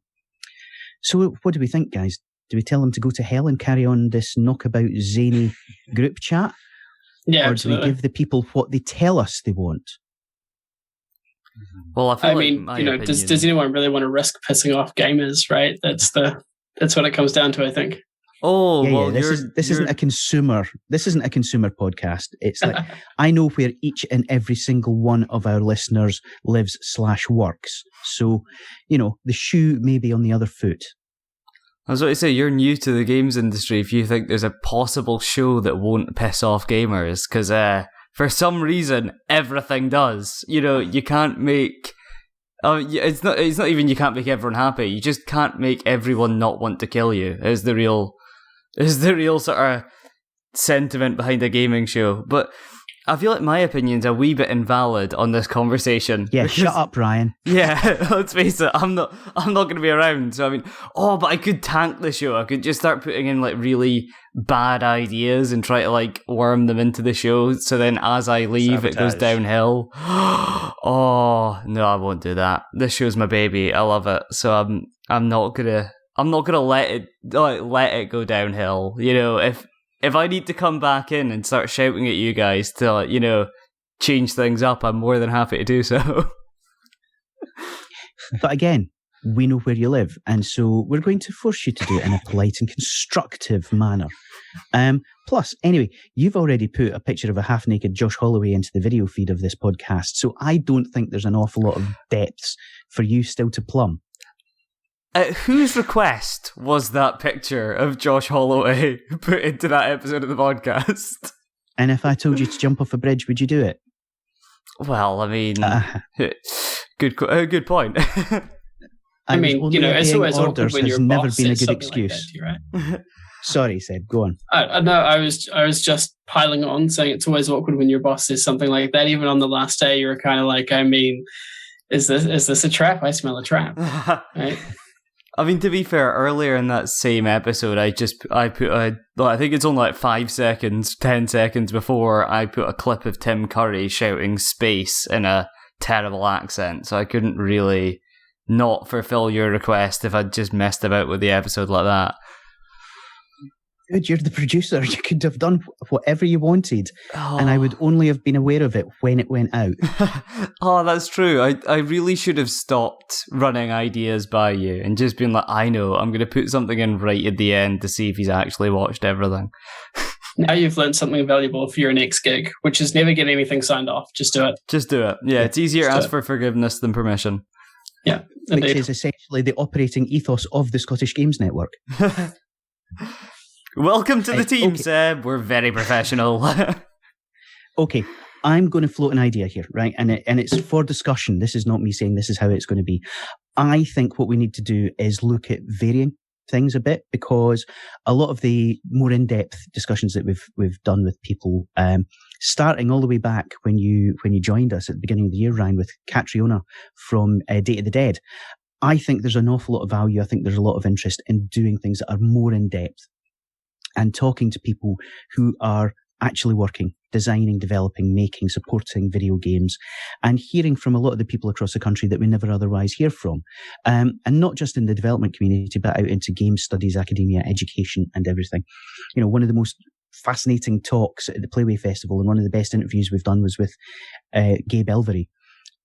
So what do we think, guys? Do we tell them to go to hell and carry on this knockabout zany group chat? Yeah, or absolutely. do we give the people what they tell us they want? Well, I mean, does anyone really want to risk pissing off gamers, right? That's what it comes down to, I think. Oh, yeah, well, this isn't a consumer. This isn't a consumer podcast. It's like I know where each and every single one of our listeners lives/works. So, the shoe may be on the other foot. I was going to say, you're new to the games industry if you think there's a possible show that won't piss off gamers, because for some reason, everything does. You can't make... it's not even you can't make everyone happy. You just can't make everyone not want to kill you, is the real sort of sentiment behind a gaming show. But I feel like my opinion's a wee bit invalid on this conversation. Yeah, shut up, Ryan. Yeah, let's face it, I'm not going to be around. So I mean, but I could tank the show. I could just start putting in like really bad ideas and try to like worm them into the show. So then as I leave, Sabotage. It goes downhill. Oh no, I won't do that. This show's my baby. I love it. So I'm not gonna let it go downhill. If I need to come back in and start shouting at you guys to, change things up, I'm more than happy to do so. But again, we know where you live, and so we're going to force you to do it in a polite and constructive manner. Plus, anyway, you've already put a picture of a half-naked Josh Holloway into the video feed of this podcast, so I don't think there's an awful lot of depths for you still to plumb. Whose request was that picture of Josh Holloway put into that episode of the podcast? And if I told you to jump off a bridge, would you do it? Well, I mean, good point. I mean, it's always awkward when your boss says something like that to you, right? Sorry, Seb, go on. No, I was just piling on, saying it's always awkward when your boss says something like that. Even on the last day, you were kind of like, I mean, is this a trap? I smell a trap. Right? I mean, to be fair, earlier in that same episode, I put I think it's only like 5 seconds, 10 seconds before I put a clip of Tim Curry shouting space in a terrible accent, so I couldn't really not fulfill your request if I'd just messed about with the episode like that. Good, you're the producer. You could have done whatever you wanted, and I would only have been aware of it when it went out. Oh, that's true. I really should have stopped running ideas by you and just been like, I know, I'm going to put something in right at the end to see if he's actually watched everything. Now you've learned something valuable for your next gig, which is never get anything signed off. Just do it. Just do it. Yeah, it's easier to ask for forgiveness than permission. Yeah, indeed. Which is essentially the operating ethos of the Scottish Games Network. Welcome to the team, okay. Seb. We're very professional. Okay, I'm going to float an idea here, right? And it's for discussion. This is not me saying this is how it's going to be. I think what we need to do is look at varying things a bit, because a lot of the more in-depth discussions that we've done with people, starting all the way back when you joined us at the beginning of the year, Ryan, with Catriona from Day of the Dead, I think there's an awful lot of value. I think there's a lot of interest in doing things that are more in-depth and talking to people who are actually working, designing, developing, making, supporting video games, and hearing from a lot of the people across the country that we never otherwise hear from. And not just in the development community, but out into game studies, academia, education, and everything. One of the most fascinating talks at the Playway Festival, and one of the best interviews we've done, was with Gabe Elvery.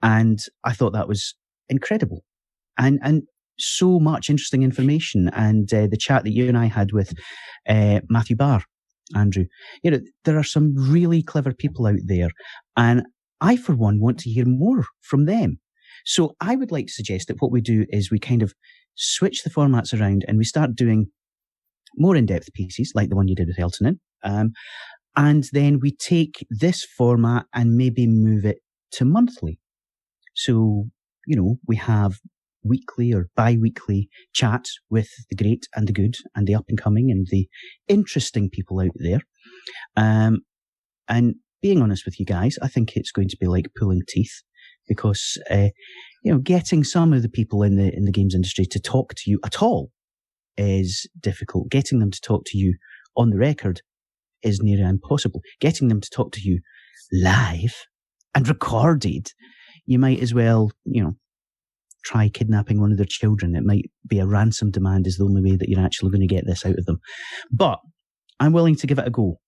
And I thought that was incredible. And so much interesting information, and the chat that you and I had with Matthew Barr, Andrew, there are some really clever people out there, and I, for one, want to hear more from them. So I would like to suggest that what we do is we kind of switch the formats around, and we start doing more in-depth pieces, like the one you did with Eltonin, and then we take this format and maybe move it to monthly. So, we have weekly or bi-weekly chats with the great and the good and the up-and-coming and the interesting people out there. And being honest with you guys, I think it's going to be like pulling teeth, because, getting some of the people in the games industry to talk to you at all is difficult. Getting them to talk to you on the record is near impossible. Getting them to talk to you live and recorded, you might as well, try kidnapping one of their children. It might be a ransom demand is the only way that you're actually going to get this out of them. But I'm willing to give it a go.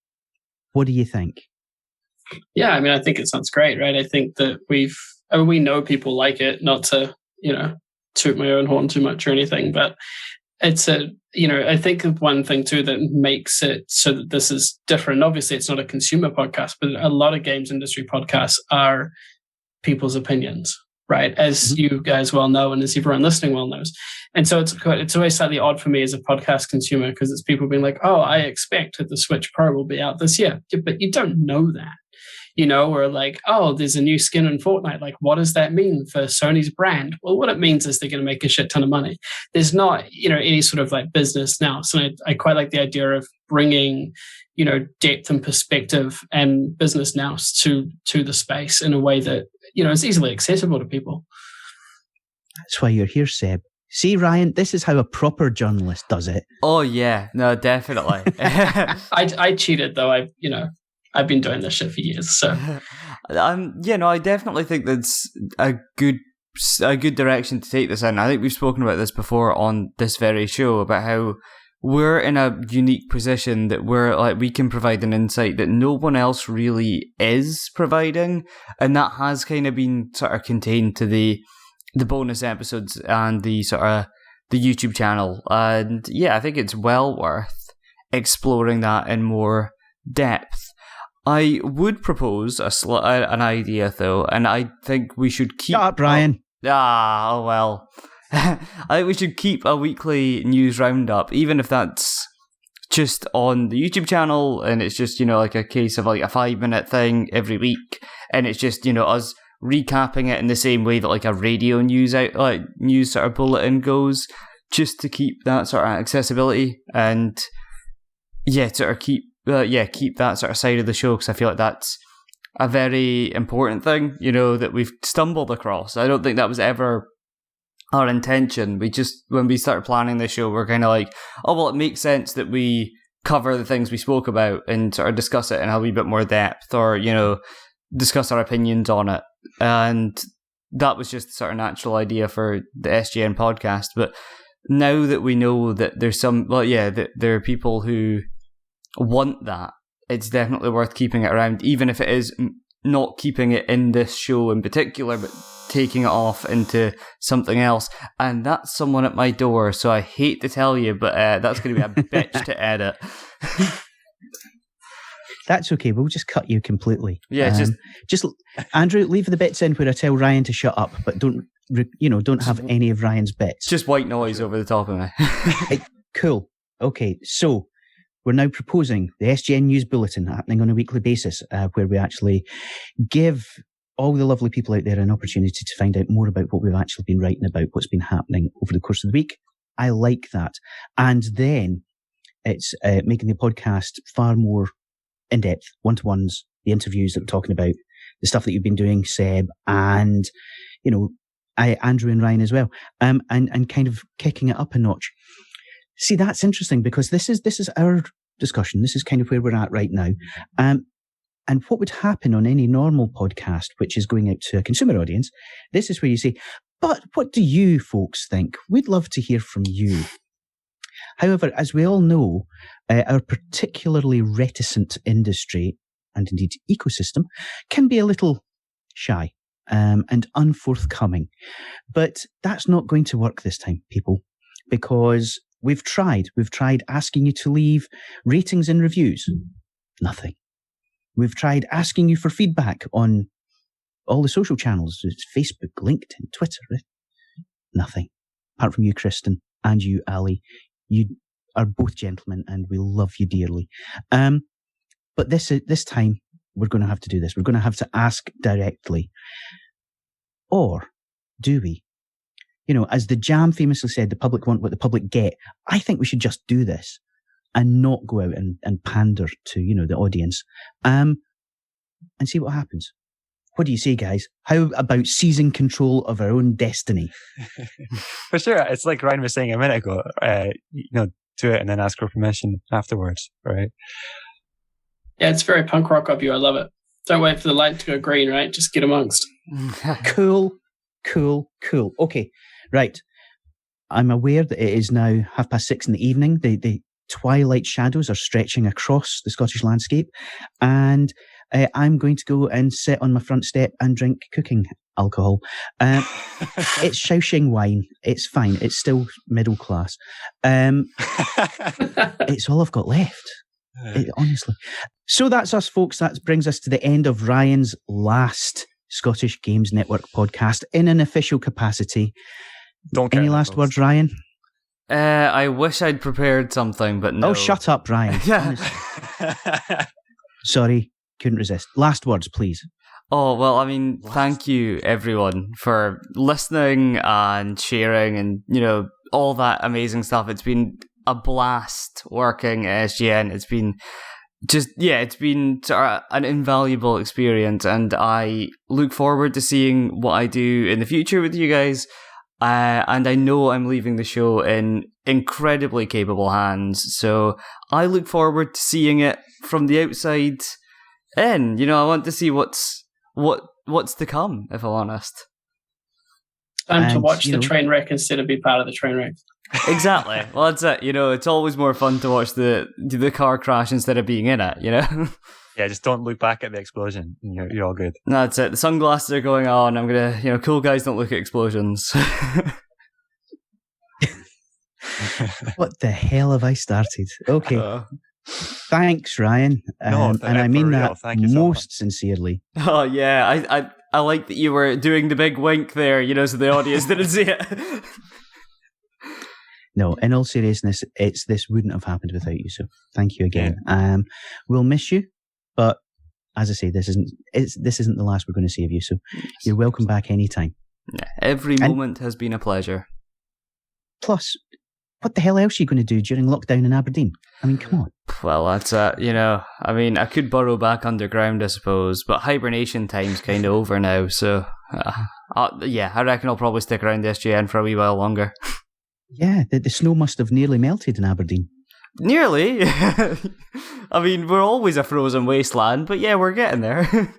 What do you think? Yeah, I mean, I think it sounds great, right? I think that we know people like it, not to, toot my own horn too much or anything, but it's I think of one thing too that makes it so that this is different. Obviously, it's not a consumer podcast, but a lot of games industry podcasts are people's opinions, right? As you guys well know, and as everyone listening well knows. And so it's always slightly odd for me as a podcast consumer, because it's people being like, oh, I expect that the Switch Pro will be out this year. But you don't know that. Or like, oh, there's a new skin in Fortnite. Like, what does that mean for Sony's brand? Well, what it means is they're going to make a shit ton of money. There's not, any sort of like business now. So I quite like the idea of bringing, depth and perspective and business now to the space in a way that, is easily accessible to people. That's why you're here, Seb. See, Ryan, this is how a proper journalist does it. Oh, yeah. No, definitely. I cheated, though. I've been doing this shit for years, so. I definitely think that's a good direction to take this in. I think we've spoken about this before on this very show, about how we're in a unique position that we can provide an insight that no one else really is providing, and that has kind of been sort of contained to the bonus episodes and the sort of the YouTube channel. And yeah, I think it's well worth exploring that in more depth. I would propose an idea, though, and I think we should keep... Shut up, Brian. Oh, well. I think we should keep a weekly news roundup, even if that's just on the YouTube channel, and it's just, like a case of like a 5-minute thing every week, and it's just, us recapping it in the same way that like a radio news sort of bulletin goes, just to keep that sort of accessibility, and sort of keep that sort of side of the show, because I feel like that's a very important thing, that we've stumbled across. I don't think that was ever our intention. We just, when we started planning this show, we're kind of like, oh, well, it makes sense that we cover the things we spoke about and sort of discuss it in a wee bit more depth, or, discuss our opinions on it. And that was just a sort of natural idea for the SGN podcast. But now that we know that there's that there are people who want that, it's definitely worth keeping it around, even if it is not keeping it in this show in particular, but taking it off into something else. And that's someone at my door, so I hate to tell you, but that's going to be a bitch to edit. That's okay, we'll just cut you completely. Yeah, just Andrew, leave the bits in where I tell Ryan to shut up, but don't have any of Ryan's bits. Just white noise over the top of me. Cool. Okay, so we're now proposing the Sgn News Bulletin, happening on a weekly basis, where we actually give all the lovely people out there an opportunity to find out more about what we've actually been writing about, what's been happening over the course of the week. I like that. And then it's making the podcast far more in-depth, one-to-ones, the interviews that we're talking about, the stuff that you've been doing, Seb, and, Andrew and Ryan as well, and kind of kicking it up a notch. See, that's interesting, because this is our discussion. This is kind of where we're at right now. And what would happen on any normal podcast, which is going out to a consumer audience, this is where you say, but what do you folks think? We'd love to hear from you. However, as we all know, our particularly reticent industry, and indeed ecosystem, can be a little shy and unforthcoming. But that's not going to work this time, people, because we've tried asking you to leave ratings and reviews. Nothing. We've tried asking you for feedback on all the social channels, Facebook, LinkedIn, Twitter. Nothing. Apart from you, Kristen, and you, Ali. You are both gentlemen, and we love you dearly. But this time, we're going to have to do this. We're going to have to ask directly. Or do we? As the Jam famously said, the public want what the public get. I think we should just do this and not go out and pander to, the audience, and see what happens. What do you say, guys? How about seizing control of our own destiny? For sure. It's like Ryan was saying a minute ago, do it and then ask for permission afterwards, right? Yeah, it's very punk rock of you. I love it. Don't wait for the light to go green, right? Just get amongst. Cool. Okay, right. I'm aware that it is now 6:30 in the evening. The twilight shadows are stretching across the Scottish landscape, and I'm going to go and sit on my front step and drink cooking alcohol. It's Shaoxing wine. It's fine. It's still middle class. It's all I've got left. Honestly. So that's us, folks. That brings us to the end of Ryan's last Scottish Games Network podcast in an official capacity. Any last words, Ryan? I wish I'd prepared something, but no. Oh, shut up, Ryan. Sorry, couldn't resist. Last words, please. Oh, well, I mean, thank you, everyone, for listening and sharing and, all that amazing stuff. It's been a blast working at SGN. It's been it's been an invaluable experience, and I look forward to seeing what I do in the future with you guys. And I know I'm leaving the show in incredibly capable hands, so I look forward to seeing it from the outside in. I want to see what's to come, if I'm honest. Time to watch the train wreck instead of be part of the train wreck. Exactly. Well, that's it. It's always more fun to watch the car crash instead of being in it, Yeah, just don't look back at the explosion. You're all good. No, that's it. The sunglasses are going on. I'm going to, cool guys don't look at explosions. What the hell have I started? Okay. Thanks, Ryan. And I mean that most sincerely. Oh, yeah. I like that you were doing the big wink there, so the audience didn't see it. No, in all seriousness, this wouldn't have happened without you. So thank you again. Yeah. We'll miss you. But as I say, this isn't the last we're going to see of you, so you're welcome back anytime. Yeah, every moment has been a pleasure. Plus, what the hell else are you going to do during lockdown in Aberdeen? I mean, come on. Well, that's I mean, I could burrow back underground, I suppose, but hibernation time's kind of over now, so I reckon I'll probably stick around the SGN for a wee while longer. Yeah, the snow must have nearly melted in Aberdeen. Nearly. I mean, we're always a frozen wasteland, but yeah, we're getting there.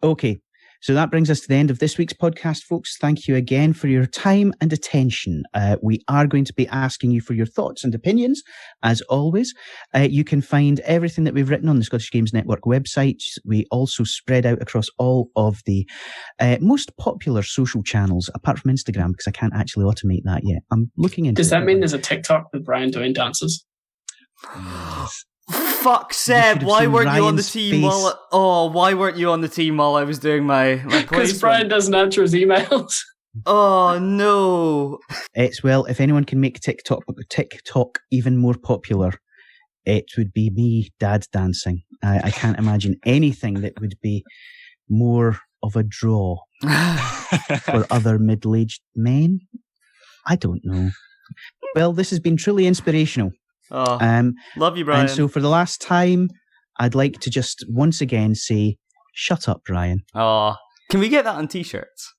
Okay, so that brings us to the end of this week's podcast, folks. Thank you again for your time and attention. We are going to be asking you for your thoughts and opinions, as always. You can find everything that we've written on the Scottish Games Network website. We also spread out across all of the most popular social channels, apart from Instagram, because I can't actually automate that yet. I'm looking into it. Does that mean there's a TikTok with Brian doing dances? Fuck, Seb, why weren't you on the team why weren't you on the team while I was doing my because Brian doesn't answer his emails. Oh no. If anyone can make TikTok even more popular, it would be me dad dancing. I can't imagine anything that would be more of a draw for other middle-aged men. I don't know. Well, this has been truly inspirational. Oh, love you, Brian. And so for the last time, I'd like to just once again say, shut up, Brian. Oh, can we get that on t-shirts?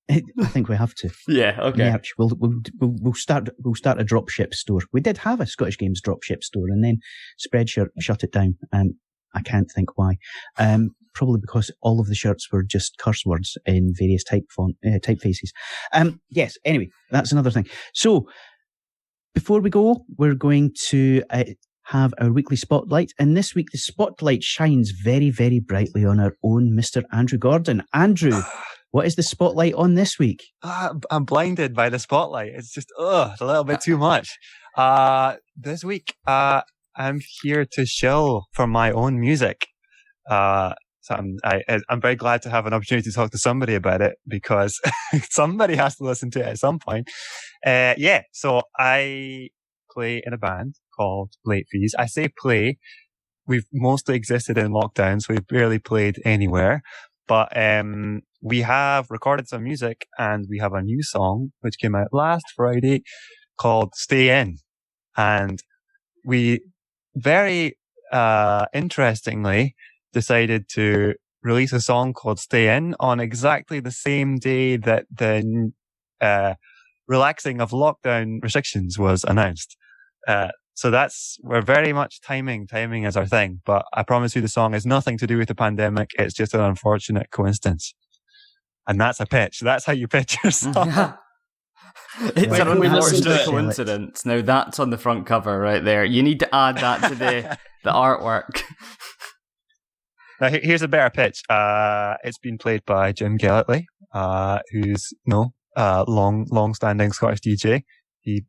I think we have to. Yeah, okay. Yeah, we'll start a dropship store. We did have a Scottish Games dropship store, and then Spreadshirt shut it down. I can't think why. Probably because all of the shirts were just curse words in various typefaces. Yes. Anyway, that's another thing. So, before we go, we're going to have our weekly spotlight. And this week, the spotlight shines very, very brightly on our own Mr. Andrew Gordon. Andrew, what is the spotlight on this week? I'm blinded by the spotlight. It's just, a little bit too much. This week, I'm here to shill for my own music. So I'm very glad to have an opportunity to talk to somebody about it, because somebody has to listen to it at some point. So I play in a band called Late Fees. I say play. We've mostly existed in lockdown, so we've barely played anywhere. But we have recorded some music, and we have a new song which came out last Friday called Stay In. And we very interestingly decided to release a song called Stay In on exactly the same day that the relaxing of lockdown restrictions was announced. So we're very much timing is our thing, but I promise you the song has nothing to do with the pandemic. It's just an unfortunate coincidence. And that's a pitch. That's how you pitch your song. It's an unfortunate coincidence. Now that's on the front cover right there. You need to add that to the artwork. Now, here's a better pitch. It's been played by Jim Gallantly, who's long-standing Scottish DJ. He,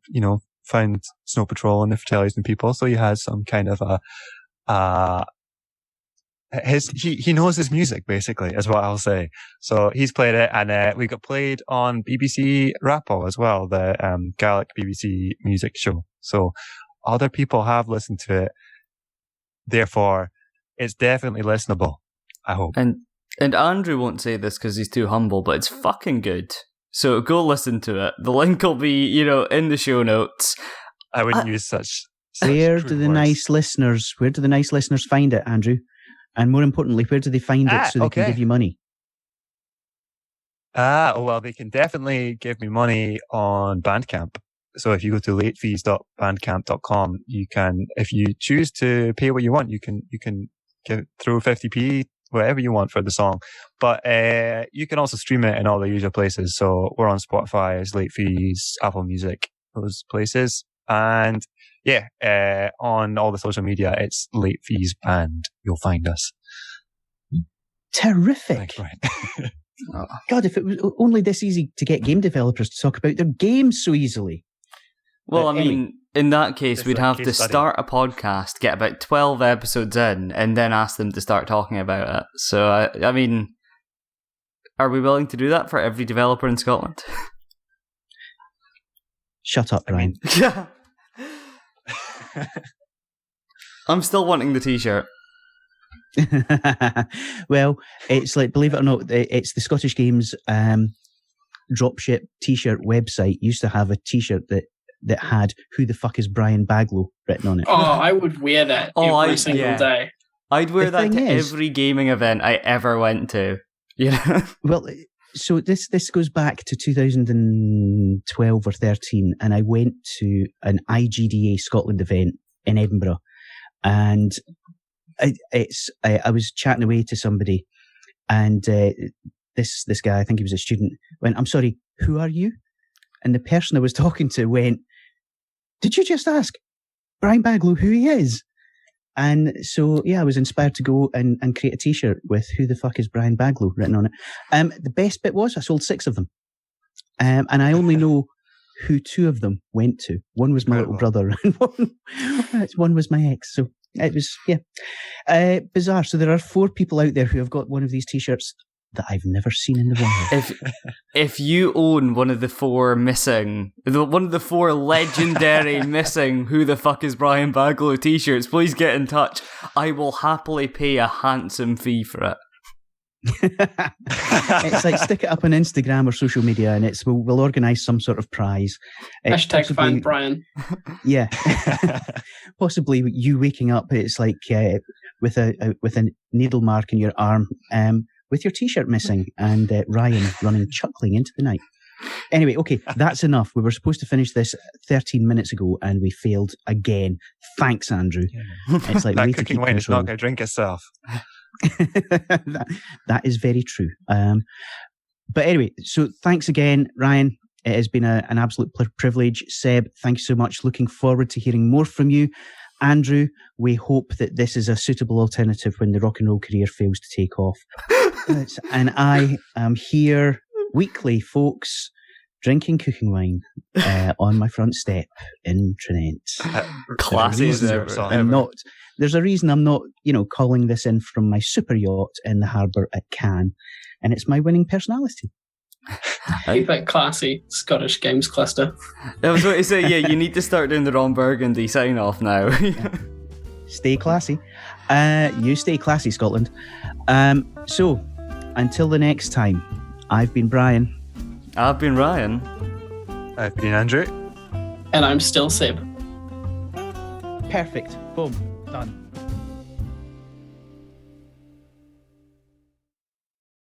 found Snow Patrol and the Fratellis and People, so he has some kind of he knows his music, basically, is what I'll say. So he's played it, and we got played on BBC Rappo as well, the Gaelic BBC music show. So other people have listened to it. Therefore, it's definitely listenable, I hope. And Andrew won't say this because he's too humble, but it's fucking good. So go listen to it. The link will be, in the show notes. I wouldn't use such Where do the words. nice listeners find it, Andrew? And more importantly, where do they find it so they can give you money? Well, they can definitely give me money on Bandcamp. So if you go to latefees.bandcamp.com, you can, if you choose to pay what you want, you can throw 50p, whatever you want for the song. But you can also stream it in all the usual places. So we're on Spotify as Late Fees, Apple Music, those places. And on all the social media, it's Late Fees Band. You'll find us. Terrific. Thanks, Brian. God, if it was only this easy to get game developers to talk about their games so easily. Well, Anyway, in that case, It's we'd like have case to study. start a podcast, get about 12 episodes in, and then ask them to start talking about it. So, are we willing to do that for every developer in Scotland? shut up, Brian. Yeah. I'm still wanting the t-shirt. Well, it's like, believe it or not, it's the Scottish Games dropship t-shirt website used to have a t-shirt that had "Who the fuck is Brian Baglow" written on it. Oh, I would wear that every single day. I'd wear The that to thing is- every gaming event I ever went to. Well, so this goes back to 2012 or 13, and I went to an IGDA Scotland event in Edinburgh, and I was chatting away to somebody, and this guy, I think he was a student, went, "I'm sorry, who are you?" And the person I was talking to went, "Did you just ask Brian Baglow who he is?" And so, I was inspired to go and create a t-shirt with "Who the fuck is Brian Baglow" written on it. The best bit was I sold 6 of them. And I only know who 2 of them went to. One was my little brother and one was my ex. So it was, bizarre. So there are 4 people out there who have got one of these t-shirts that I've never seen in the wild. If you own one of the 4 missing, one of the 4 legendary missing "Who the fuck is Brian Baglow" t-shirts, please get in touch. I will happily pay a handsome fee for it. It's like, stick it up on Instagram or social media, and we'll organise some sort of prize. Hashtag find Brian. Yeah, possibly you waking up. It's like with a needle mark in your arm, with your t-shirt missing, and Ryan running chuckling into the night. Anyway, okay, that's enough. We were supposed to finish this 13 minutes ago, and we failed again. Thanks, Andrew. Yeah. It's like that way to cooking keep wine is not control. going to drink itself. that is very true. But anyway, so thanks again, Ryan. It has been an absolute privilege. Seb, thank you so much. Looking forward to hearing more from you. Andrew, we hope that this is a suitable alternative when the rock and roll career fails to take off. And I am here weekly, folks, drinking cooking wine on my front step in Trinent. Classy as ever. There's a reason I'm not, calling this in from my super yacht in the harbour at Cannes, and it's my winning personality. Keep it classy, Scottish Games Cluster. I was going to say, you need to start doing the Ron Burgundy sign off now. Stay classy. You stay classy, Scotland. So, until the next time, I've been Brian. I've been Ryan. I've been Andrew. And I'm still Seb. Perfect. Boom. Done.